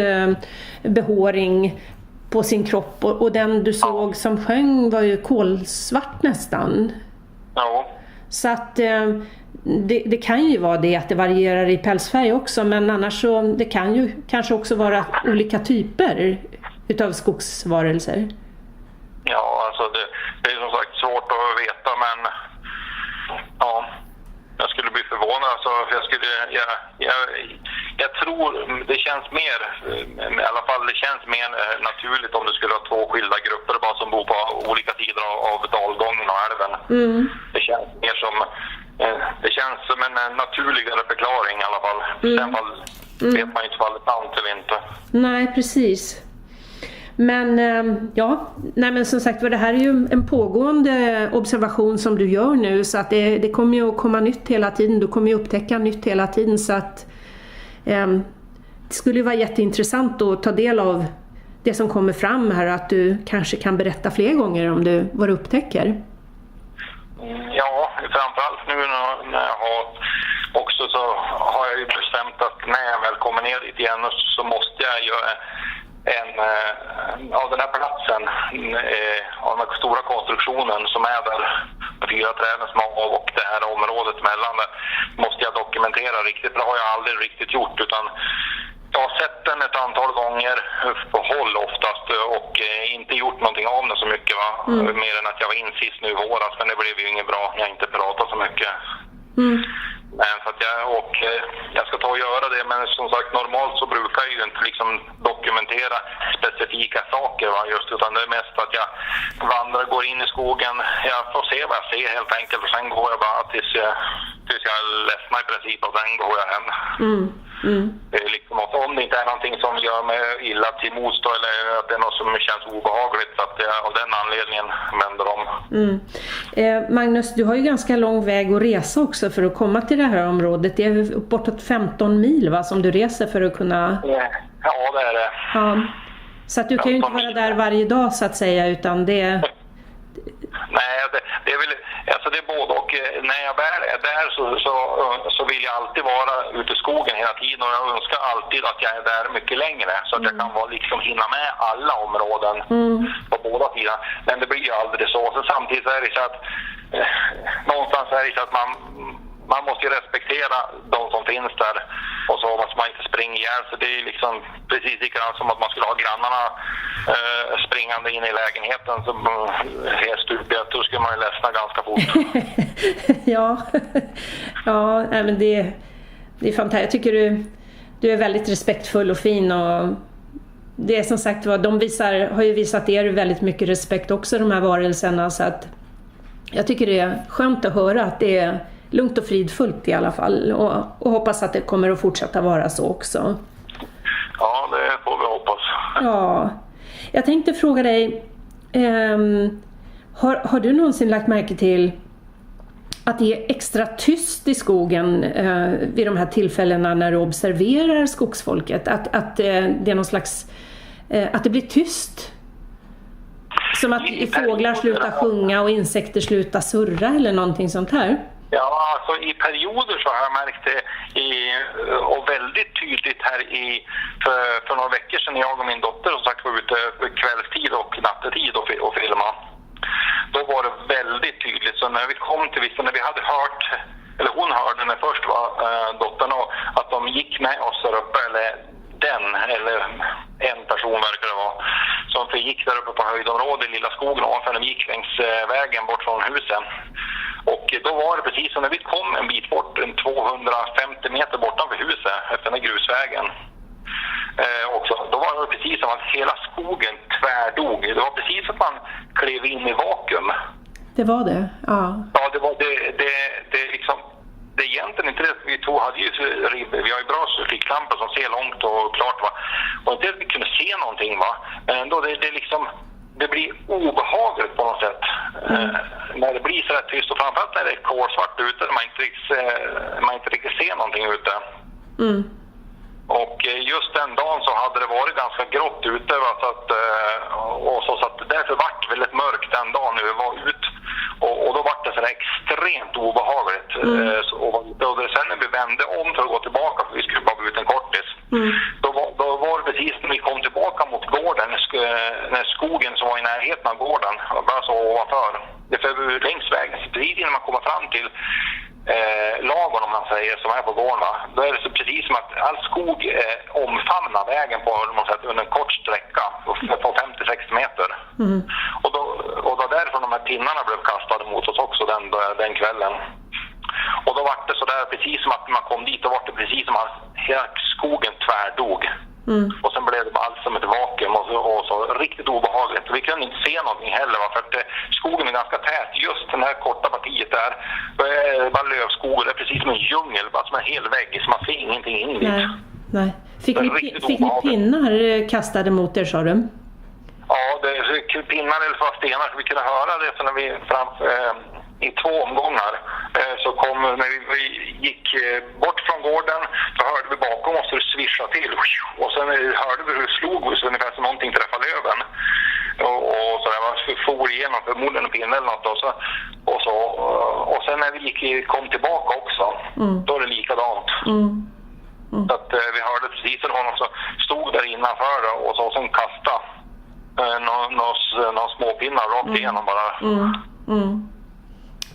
behåring på sin kropp och den du såg som sjöng var ju kolsvart nästan. Ja. Så att det kan ju vara det att det varierar i pälsfärg också, men annars så det kan ju kanske också vara olika typer utav skogsvarelser. Ja, alltså det är som sagt svårt att veta, men ja, jag skulle bli förvånad. Alltså, jag tror det känns mer, i alla fall det känns mer naturligt om det skulle vara två skilda grupper bara som bor på olika sidor av dalgången och älven. Det känns mer som det känns som en naturligare förklaring i alla fall. Sen fall vet man inte om det är sant eller inte. Nej, precis. Men men som sagt, det här är ju en pågående observation som du gör nu, så att det kommer ju att komma nytt hela tiden, du kommer ju upptäcka nytt hela tiden, så att det skulle ju vara jätteintressant att ta del av det som kommer fram här, att du kanske kan berätta fler gånger om du vad du upptäcker. Ja, framförallt nu när jag har också, så har jag ju bestämt att när jag väl kommer ner dit igen så måste jag göra av den här platsen, av den stora konstruktionen som är där, med 4 träden som har och det här området mellan det, måste jag dokumentera riktigt. Det har jag aldrig riktigt gjort, utan jag har sett den ett antal gånger på håll oftast och inte gjort någonting av den så mycket, mer än att jag var in sist nu i våras, men det blev ju inget bra, jag inte pratat så mycket. Men för att jag ska ta och göra det, men som sagt normalt så brukar jag ju inte liksom dokumentera specifika saker, just, utan det är mest att jag vandrar, går in i skogen, jag får se vad jag ser helt enkelt, och sen går jag bara tills tills jag ledsnar i princip och sen går jag hem. Det är liksom, om det inte är någonting som gör mig illa till motstå eller att det är något som känns obehagligt, så att jag av den anledningen vänder om. Magnus, du har ju ganska lång väg att resa också för att komma till det här området. Det är bortåt 15 mil va, som du reser för att kunna... Ja, det är det. Ja. Så att du kan ju inte vara där varje dag så att säga, utan det... Nej, det är väl, alltså det är både och. När jag väl är där så vill jag alltid vara ute i skogen hela tiden, och jag önskar alltid att jag är där mycket längre så att jag kan liksom hinna med alla områden på båda sidor. Men det blir ju aldrig så. Så samtidigt är det så att någonstans är det så att man måste ju respektera de som finns där, och så måste man inte springa ihjäl. Så det är liksom precis likadant som att man skulle ha grannarna springande in i lägenheten som är stupiga. Då skulle man ju ledsna ganska fort. ja, men det är fantastiskt. Jag tycker du är väldigt respektfull och fin, och det är som sagt vad de har ju visat er väldigt mycket respekt också, de här varelserna, så att jag tycker det är skönt att höra att det är lugnt och fridfullt i alla fall, och hoppas att det kommer att fortsätta vara så också. Ja, det får vi hoppas. Ja, jag tänkte fråga dig, har du någonsin lagt märke till att det är extra tyst i skogen vid de här tillfällena när du observerar skogsfolket? Att det är någon slags, att det blir tyst? Som att fåglar slutar sjunga och insekter slutar surra eller någonting sånt här? Ja, alltså i perioder så har jag märkt det och väldigt tydligt här för några veckor sedan, jag och min dotter som sagt var ute kvällstid och nattetid och filma. Då var det väldigt tydligt, så när vi kom till vissa, när vi hade hört, eller hon hörde när först var dottern, och att de gick med oss där uppe, eller en person verkar det vara, som gick där uppe på höjdområdet i lilla skogen ovanför, de gick längs vägen bort från husen. Och då var det precis som när vi kom en bit bort, 250 meter bortanför huset, efter den här grusvägen. Också. Då var det precis som att hela skogen tvärdog. Det var precis som att man klev in i vakuum. Det var det? Ja. Ja, det var det liksom... Det är egentligen inte det vi tog, vi har ju bra ficklampor som ser långt och klart va. Och inte att vi kunde se någonting va. Men ändå det liksom, det blir obehagligt på något sätt. När det blir så här tyst, och framförallt när det är kolsvart ute, när man inte riktigt ser någonting ute. Och just den dagen så hade det varit ganska grått ute va, så att därför var det väldigt mörkt den dagen när vi var ute. Och då var det så extremt obehagligt. Och sen när vi vände om för att gå tillbaka, för vi skulle bara gå ut en kortis. Då var det precis när vi kom tillbaka mot gården, när skogen som var i närheten av gården, bara så ovanför. Det är längs vägen, precis innan man kommer fram till lagen om man säger, som är på gården va? Då är det så precis som att all skog omfamnar vägen på något sätt under en kort sträcka på 50-60 meter. Och då därifrån de här pinnarna blev kastade mot oss också den kvällen. Och då var det så där precis som att man kom dit, då var det precis som att hela skogen tvärdog. Och sen blev det allt som ett vakuum och så riktigt obehagligt. Vi kunde inte se någonting heller va? För att skogen är ganska tät. Just den här korta partiet där, bara lövskog, det är precis som en djungel, bara som en hel vägg, så man ser ingenting in dit. Nej. Fick ni pinnar kastade mot er, sa du? Ja, pinnar eller fast stenar, så vi kunde höra det. Så när vi i 2 omgångar så kom, när vi gick bort från gården, så hörde vi bakom oss hur det svischade till, och sen hörde vi hur det slog så ungefär som någonting träffade löven, och så där var for igenom förmodligen en pinne eller något, och sen när vi kom tillbaka också, då är det likadant. Så att vi hörde precis att någon som stod där innanför och så sen kasta några småpinnar rakt igenom bara.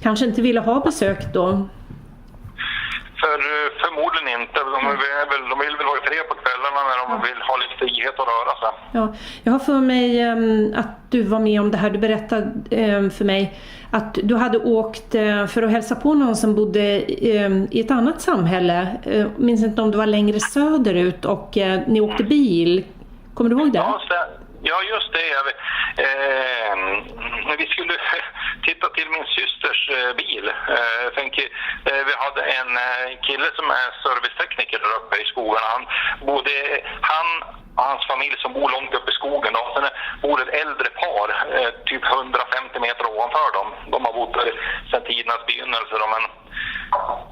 Kanske inte ville ha besök då? Förmodligen inte. De vill väl vara i fred på kvällarna när de vill ha lite frihet att röra sig. Ja, jag har för mig att du var med om det här. Du berättade för mig att du hade åkt för att hälsa på någon som bodde i ett annat samhälle. Minns inte om det var längre söderut, och ni åkte bil. Kommer du ihåg det? Ja, just det. Vi skulle tittade till min systers bil. Vi hade en kille som är servicetekniker där uppe i skogen. Han och hans familj som bor långt uppe i skogen. Och sen bor ett äldre par typ 150 meter ovanför dem. De har bott där sedan tidernas begynnelse.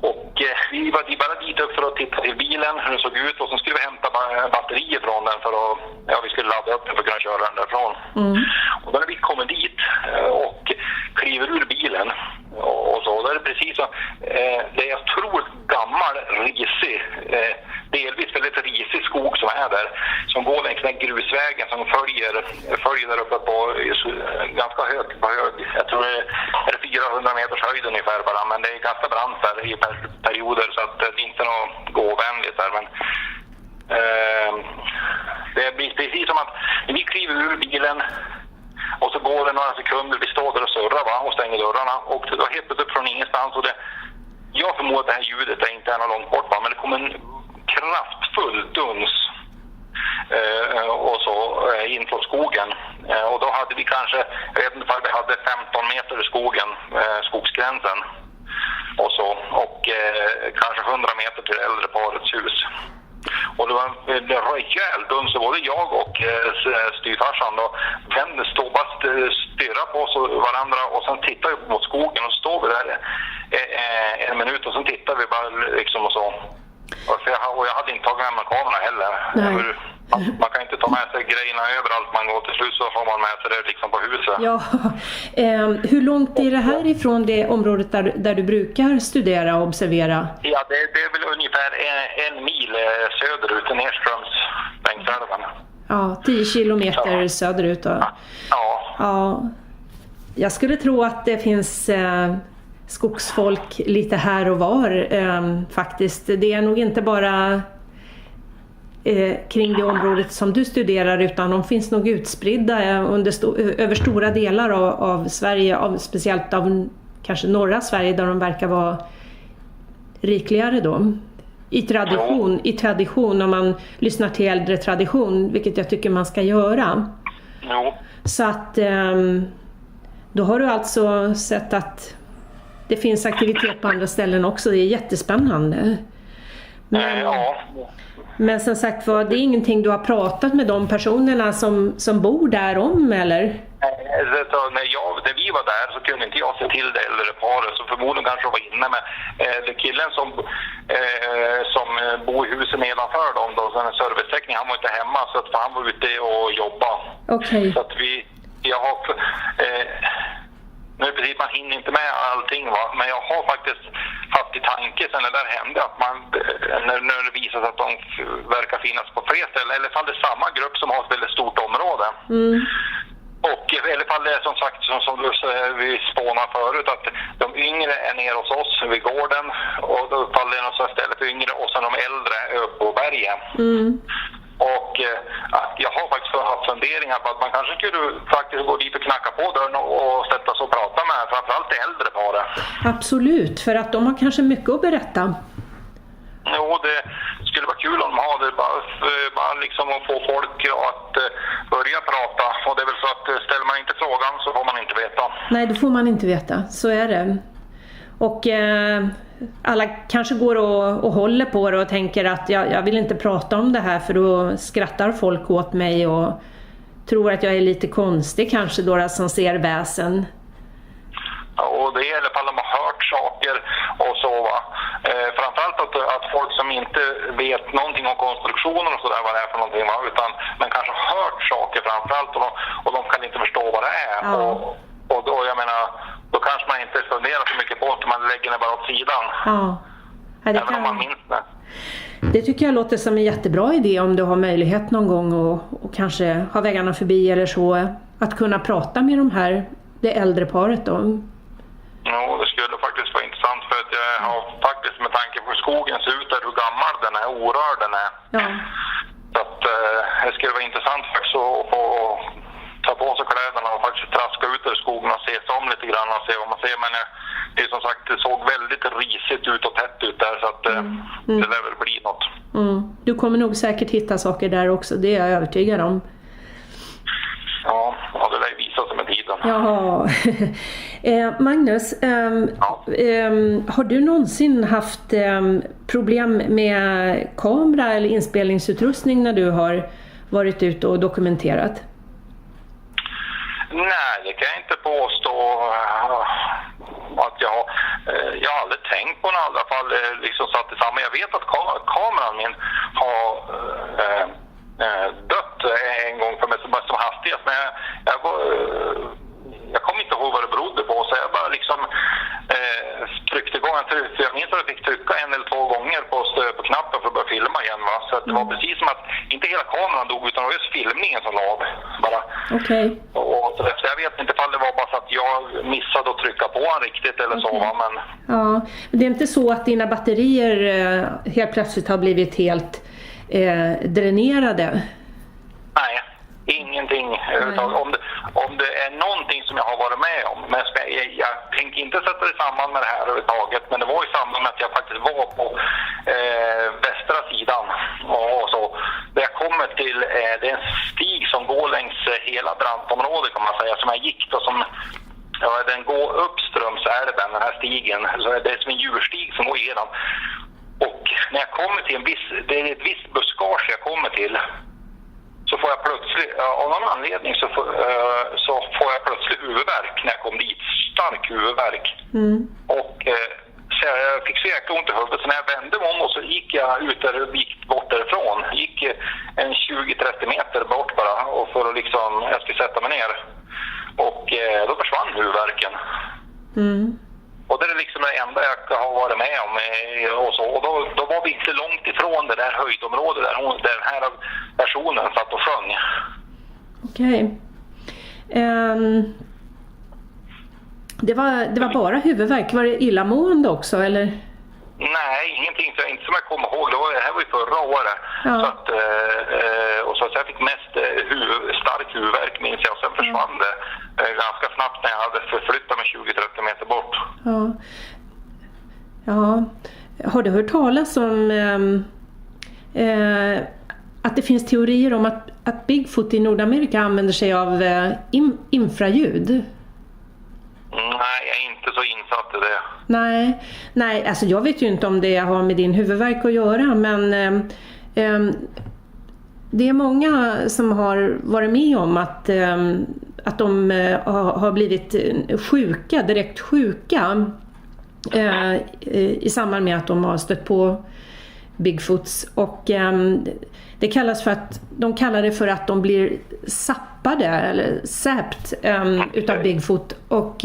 Och vi var bara dit upp för att titta till bilen, hur den såg ut. Och så skulle vi hämta batterier från den för att vi skulle ladda upp den för att kunna köra den därifrån. Och då när vi kommer dit och kliver ur bilen och så, då är det precis så. Det är otroligt gammal, risig, delvis väldigt risig skog som är där. Som går längs den grusvägen som följer där uppe på ganska hög. Jag tror det är 400 meters höjd ungefär bara, men det är ganska brant där i perioder så att det är inte något gåvänligt där. Men det blir precis som att vi kliver ur bilen och så går det några sekunder, vi står där och surrar och stänger dörrarna och då helt plötsligt från ingenstans och jag förmodar att det här ljudet är inte är långt bort, men det kommer en kraftfull duns och så in från skogen. Och då hade vi kanske, jag vet inte om vi hade 15 meter i skogen, skogsgränsen och så, och kanske 100 meter till äldre parets hus. Och det var en rejäl duns, så både jag och styrfarsan då stod bara stirra på oss och varandra och sen tittar vi mot skogen och står vi där en minut och sen tittar vi bara liksom och så. Och jag hade inte tagit med mig kamerorna heller. Man kan inte ta med sig grejerna överallt man går, till slut så har man med sig det liksom på huset. Ja. Hur långt är det här ifrån det området där du brukar studera och observera? Ja, det är väl ungefär en mil söderut, nedströms längs älven. Ja, 10 kilometer söderut då. Ja. Jag skulle tro att det finns skogsfolk lite här och var faktiskt. Det är nog inte bara kring det området som du studerar, utan de finns nog utspridda över stora delar av Sverige, speciellt av kanske norra Sverige där de verkar vara rikligare då. I tradition, om man lyssnar till äldre tradition, vilket jag tycker man ska göra. Så att då har du alltså sett att det finns aktivitet på andra ställen också. Det är jättespännande. Men som sagt, det är ingenting du har pratat med de personerna som bor där om, eller? När vi var där så kunde inte jag se till det äldre paret, så förmodligen kanske var inne med killen som bor i huset nedanför dem då, så en serviceteknik, han var inte hemma så att han var ute och jobba. Okej. Så att jag har nu precis, man hinner inte med allting men jag har faktiskt haft i tanke sen det där hände att man, när det visar sig att de verkar finnas på fler ställen, eller i alla fall det är samma grupp som har ett väldigt stort område. Och i alla fall det är som sagt som vi spånar förut, att de yngre är ner hos oss vid gården och då faller det något ställe för yngre och sen de äldre är uppe på bergen. Och att jag har faktiskt haft funderingar på att man kanske skulle faktiskt gå dit och knacka på dörren och sätta sig och prata med framförallt det äldre paret. Absolut, för att de har kanske mycket att berätta. Jo, det skulle vara kul om de har det, bara liksom att få folk att börja prata. Och det är väl så att ställer man inte frågan så får man inte veta. Nej, det får man inte veta, så är det. Och alla kanske går och håller på det och tänker att jag vill inte prata om det här för då skrattar folk åt mig och tror att jag är lite konstig kanske då som ser väsen. Ja, och det är i alla fall de har hört saker och så va. Framförallt att folk som inte vet någonting om konstruktionen och sådär vad det är för någonting va, utan men kanske hört saker framförallt och de kan inte förstå vad det är. Ja. Och då, jag menar, då kanske man inte funderar så mycket på att man lägger det bara åt sidan. Ja. Även om man minns det. Det tycker jag låter som en jättebra idé om du har möjlighet någon gång och kanske ha vägarna förbi eller så. Att kunna prata med det äldre paret då. Ja, det skulle faktiskt vara intressant för att jag har faktiskt med tanke på hur skogen ser ut där, hur gammal den är, orörd den är. Ja. Så att det skulle vara intressant faktiskt att få ta på sig kläderna och faktiskt traska ut i skogen och se sig om lite grann och se vad man ser. Men det är som sagt, det såg väldigt risigt ut och tätt ut där så att det lär väl bli något. Du kommer nog säkert hitta saker där också, det är jag övertygad om. Ja, det lär visa sig med tiden. Jaha. Magnus, har du någonsin haft problem med kamera eller inspelningsutrustning när du har varit ute och dokumenterat? Nej, det kan jag inte påstå att jag har. Jag har aldrig tänkt på det i alla fall liksom satt tillsammans. Jag vet att kameran min har dött en gång för mig som hastighet, men jag kommer inte ihåg vad det berodde på, så jag bara liksom tryckte igång. Jag minns att jag fick trycka 1 eller 2 gånger på knappen för att börja filma igen. Va? Så att det var precis som att inte hela kameran dog, utan det var just filmningen som la av. Okej. Så jag vet inte ifall det var bara så att jag missade att trycka på han riktigt eller så. Va? Men... Ja, det är inte så att dina batterier helt plötsligt har blivit helt dränerade? Nej. Ingenting överhuvudtaget. Om det är någonting som jag har varit med om, men jag tänker inte sätta det samman med det här överhuvudtaget, men det var i samband med att jag faktiskt var på västra sidan och så. Där jag kommer till, det är en stig som går längs hela brantområdet kan man säga, som jag gick då, som den går uppströms älven, den här stigen, så det är som en djurstig som går igenom. Och när jag kommer till det är ett visst buskage jag kommer till, så får jag plötsligt, av någon anledning så får jag plötsligt huvudvärk när jag kom dit. Stark huvudvärk. Och så jag fick så jäkla ont i huvudet. Så när jag vände mig om och så gick jag gick bort därifrån. Gick en 20-30 meter bort bara. Och för att liksom, jag skulle sätta mig ner. Och då försvann huvudvärken. Och det är liksom det enda jag har varit med om. Och då var vi inte långt ifrån det där höjdområdet där den här personen satt och sjöng. Okej. Det var bara huvudvärk. Var det illamående också, eller? Nej, ingenting. Inte som jag kommer ihåg. Det här var ju förra året. Ja. Så jag fick mest stark huvudvärk, minns jag. Och sen försvann det ganska snabbt när jag hade förflyttat mig 20-30 meter bort. Ja. Har du hört talas om att det finns teorier om att Bigfoot i Nordamerika använder sig av infraljud? Nej, jag är inte så insatt i det. Nej, alltså jag vet ju inte om det har med din huvudvärk att göra, men det är många som har varit med om att de har blivit direkt sjuka i samband med att de har stött på Bigfoots. Och det kallas de kallar det för att de blir sappade eller säpt utav Bigfoot. Och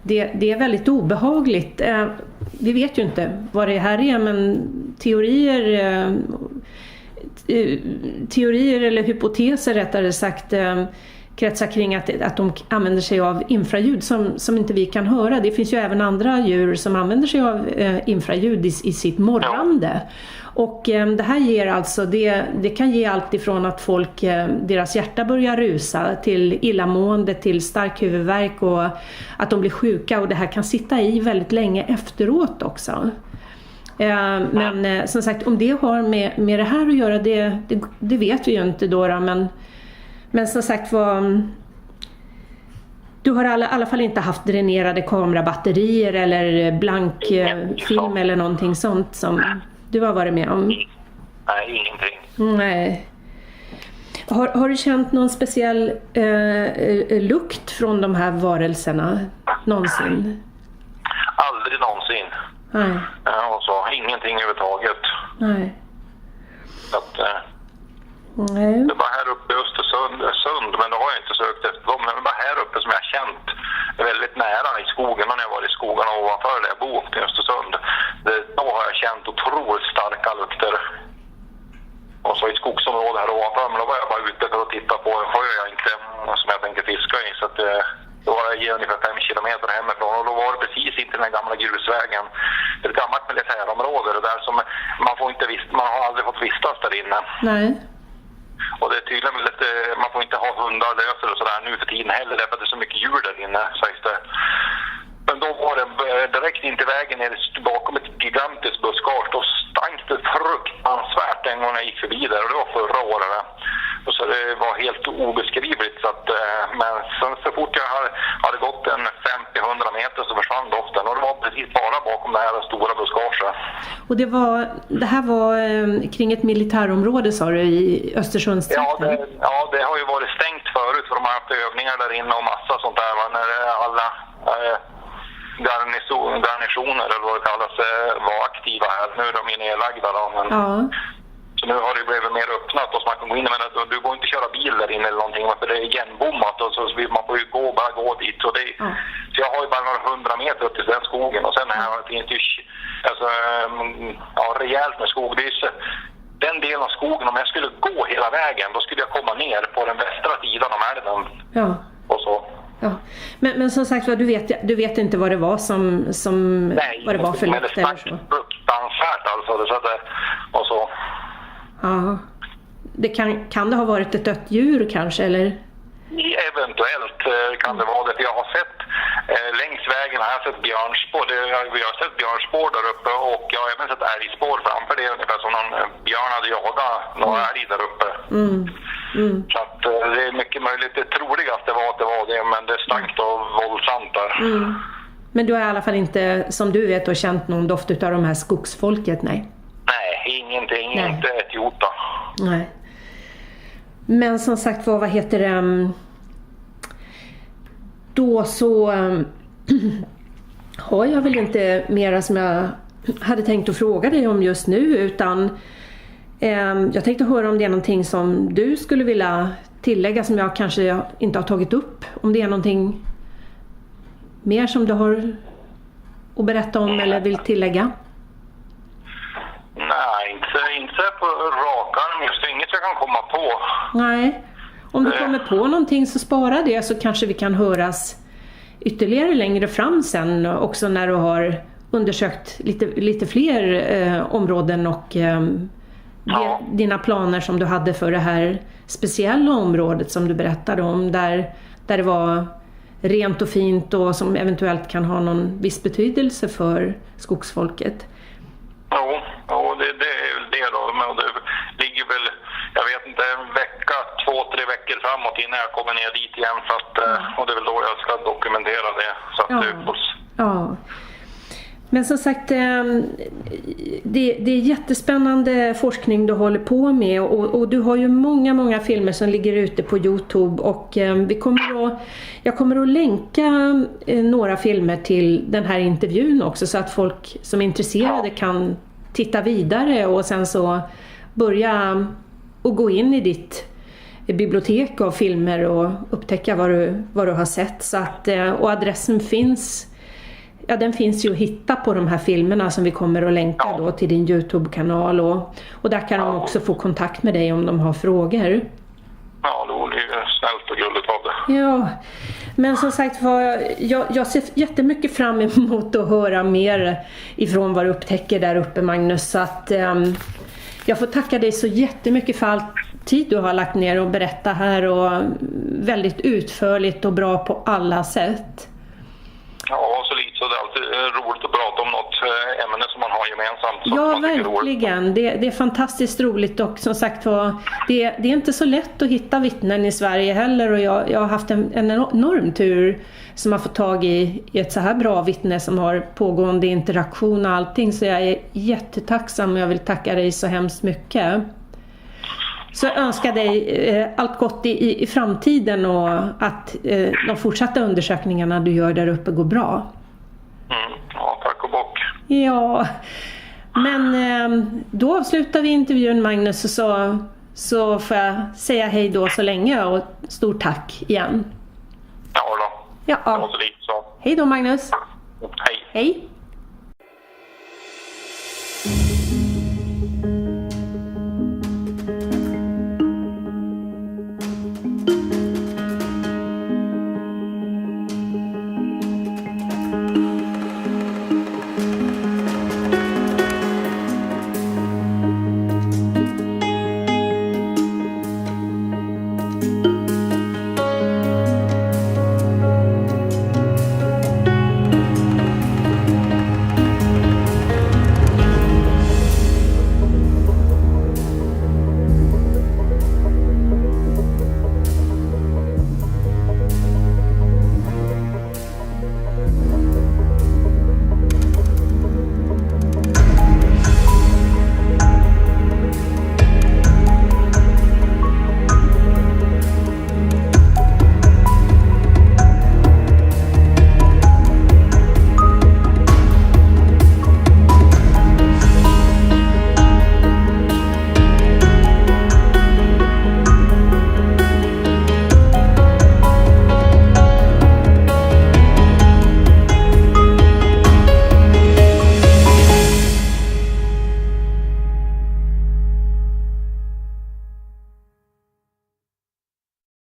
det är väldigt obehagligt. Vi vet ju inte vad det här är, men teorier eller hypoteser rättare sagt kretsar kring att de använder sig av infraljud som inte vi kan höra. Det finns ju även andra djur som använder sig av infraljud i sitt morrande. Och det här ger alltså, det kan ge allt ifrån att deras hjärta börjar rusa till illamående, till stark huvudvärk och att de blir sjuka, och det här kan sitta i väldigt länge efteråt också. Men som sagt, om det har med det här att göra, det vet vi ju inte då, men som sagt du har i alla fall inte haft dränerade kamerabatterier eller blank film eller någonting sånt som du har varit med om? Nej, ingenting. Nej. Har du känt någon speciell lukt från de här varelserna någonsin? Aldrig någonsin. Nej. Och så, ingenting överhuvudtaget. Nej. Nej. Det var här uppe i Östersund, men då har jag inte sökt efter dem. Men det var här uppe som jag har känt väldigt nära i skogen. Och när jag var i skogarna ovanför där jag bor i Östersund, då har jag känt otroligt starka lukter. Och så i ett skogsområde här ovanför, men då var jag bara ute för att titta på en sjö jag inte, som jag tänkte fiska i. Så att, då var jag ungefär 5 kilometer hemifrån, och då var det precis inte den här gamla grusvägen. Det är ett gammalt militärområde där som man har aldrig fått vistas där inne. Nej. Och det är tydligen väldigt, man får inte ha hundar löser och sådär nu för tiden heller, därför att det är så mycket djur där inne, sägs det. Men då var det direkt in till vägen bakom ett gigantiskt buskage. Då stank det fruktansvärt en gång jag gick förbi där, och det var förra året. Och så det var helt obeskrivligt. Så att, men så fort jag hade gått en 50-100 meter så försvann doften. Och det var precis bara bakom det här stora buskaget. Och det här var kring ett militärområde, sa du, i Östersundstrakten? Ja, det har ju varit stängt förut för de har haft övningar där inne och massa sånt där. När alla garnisoner eller vad det kallas var aktiva här. Nu är de ju nedlagda då, men så nu har det blivit mer öppnat och så man kan gå in, men du går inte köra bil där inne eller någonting för det är igenbommat och så man får ju bara gå dit. Så, så jag har ju bara några 100 meter upp till den skogen och sen här finns det ju rejält med skog. Det är så, den delen av skogen, om jag skulle gå hela vägen då skulle jag komma ner på den västra sidan av älven. Ja. Och så. Ja. Men som sagt, du vet inte vad det var som nej, vad det var för lukt eller så? Nej, det fruktansvärt alltså. Så att, och så. Ja. Det kan det ha varit ett dött djur kanske, eller? Eventuellt kan det vara det. För jag har sett längs vägen har jag sett björnspår. Vi har sett björnspår där uppe och jag har även sett älgspår framför det. Ungefär som någon björn hade jagat några älg där uppe. Så att det är mycket möjligt. Det troligaste var att det var det, men det är starkt och våldsamt där. Men du har i alla fall inte, som du vet, och känt någon doft av de här skogsfolket, nej? Nej, ingenting. Nej. Inte ett jota. Nej. Men som sagt, vad heter det? Då så har jag väl inte mera som jag hade tänkt att fråga dig om just nu, utan jag tänkte höra om det är någonting som du skulle vilja tillägga som jag kanske inte har tagit upp. Om det är någonting mer som du har att berätta om eller vill tillägga? Nej, inte på rak arm. Just inget jag kan komma på. Nej. Om du kommer på någonting så spara det, så kanske vi kan höras ytterligare längre fram sen också när du har undersökt lite fler områden och dina planer som du hade för det här speciella området som du berättade om där det var rent och fint och som eventuellt kan ha någon viss betydelse för skogsfolket. Ja, det är det då. Men det ligger väl, jag vet inte, en vecka, 2-3 veckor framåt innan jag kommer ner dit igen. Så att, och det är väl då jag ska dokumentera det. Så att ja. Men som sagt, det är jättespännande forskning du håller på med och du har ju många filmer som ligger ute på YouTube och jag kommer att länka några filmer till den här intervjun också så att folk som är intresserade kan titta vidare och sen så börja och gå in i ditt bibliotek av filmer och upptäcka vad du har sett. Så att, och adressen finns. Ja, den finns ju att hitta på de här filmerna som vi kommer att länka då till din YouTube-kanal och där kan de också få kontakt med dig om de har frågor. Ja, det vore ju snällt och gulligt av det. Ja, men som sagt jag ser jättemycket fram emot att höra mer ifrån vad du upptäcker där uppe, Magnus. Så att jag får tacka dig så jättemycket för all tid du har lagt ner och berätta här och väldigt utförligt och bra på alla sätt. Ja, så lite så det är alltid roligt att prata om något ämne som man har gemensamt. Ja, verkligen. Det är fantastiskt roligt och som sagt det är inte så lätt att hitta vittnen i Sverige heller och jag har haft en enorm tur som har fått tag i ett så här bra vittne som har pågående interaktion och allting, så jag är jättetacksam och jag vill tacka dig så hemskt mycket. Så jag önskar dig allt gott i framtiden och att de fortsatta undersökningarna du gör där uppe går bra. Ja, tack och bock. Ja, men då avslutar vi intervjun, Magnus, så får jag säga hej då så länge och stort tack igen. Ja då. Ja. Det var så lite så. Hej då, Magnus. Hej. Hej.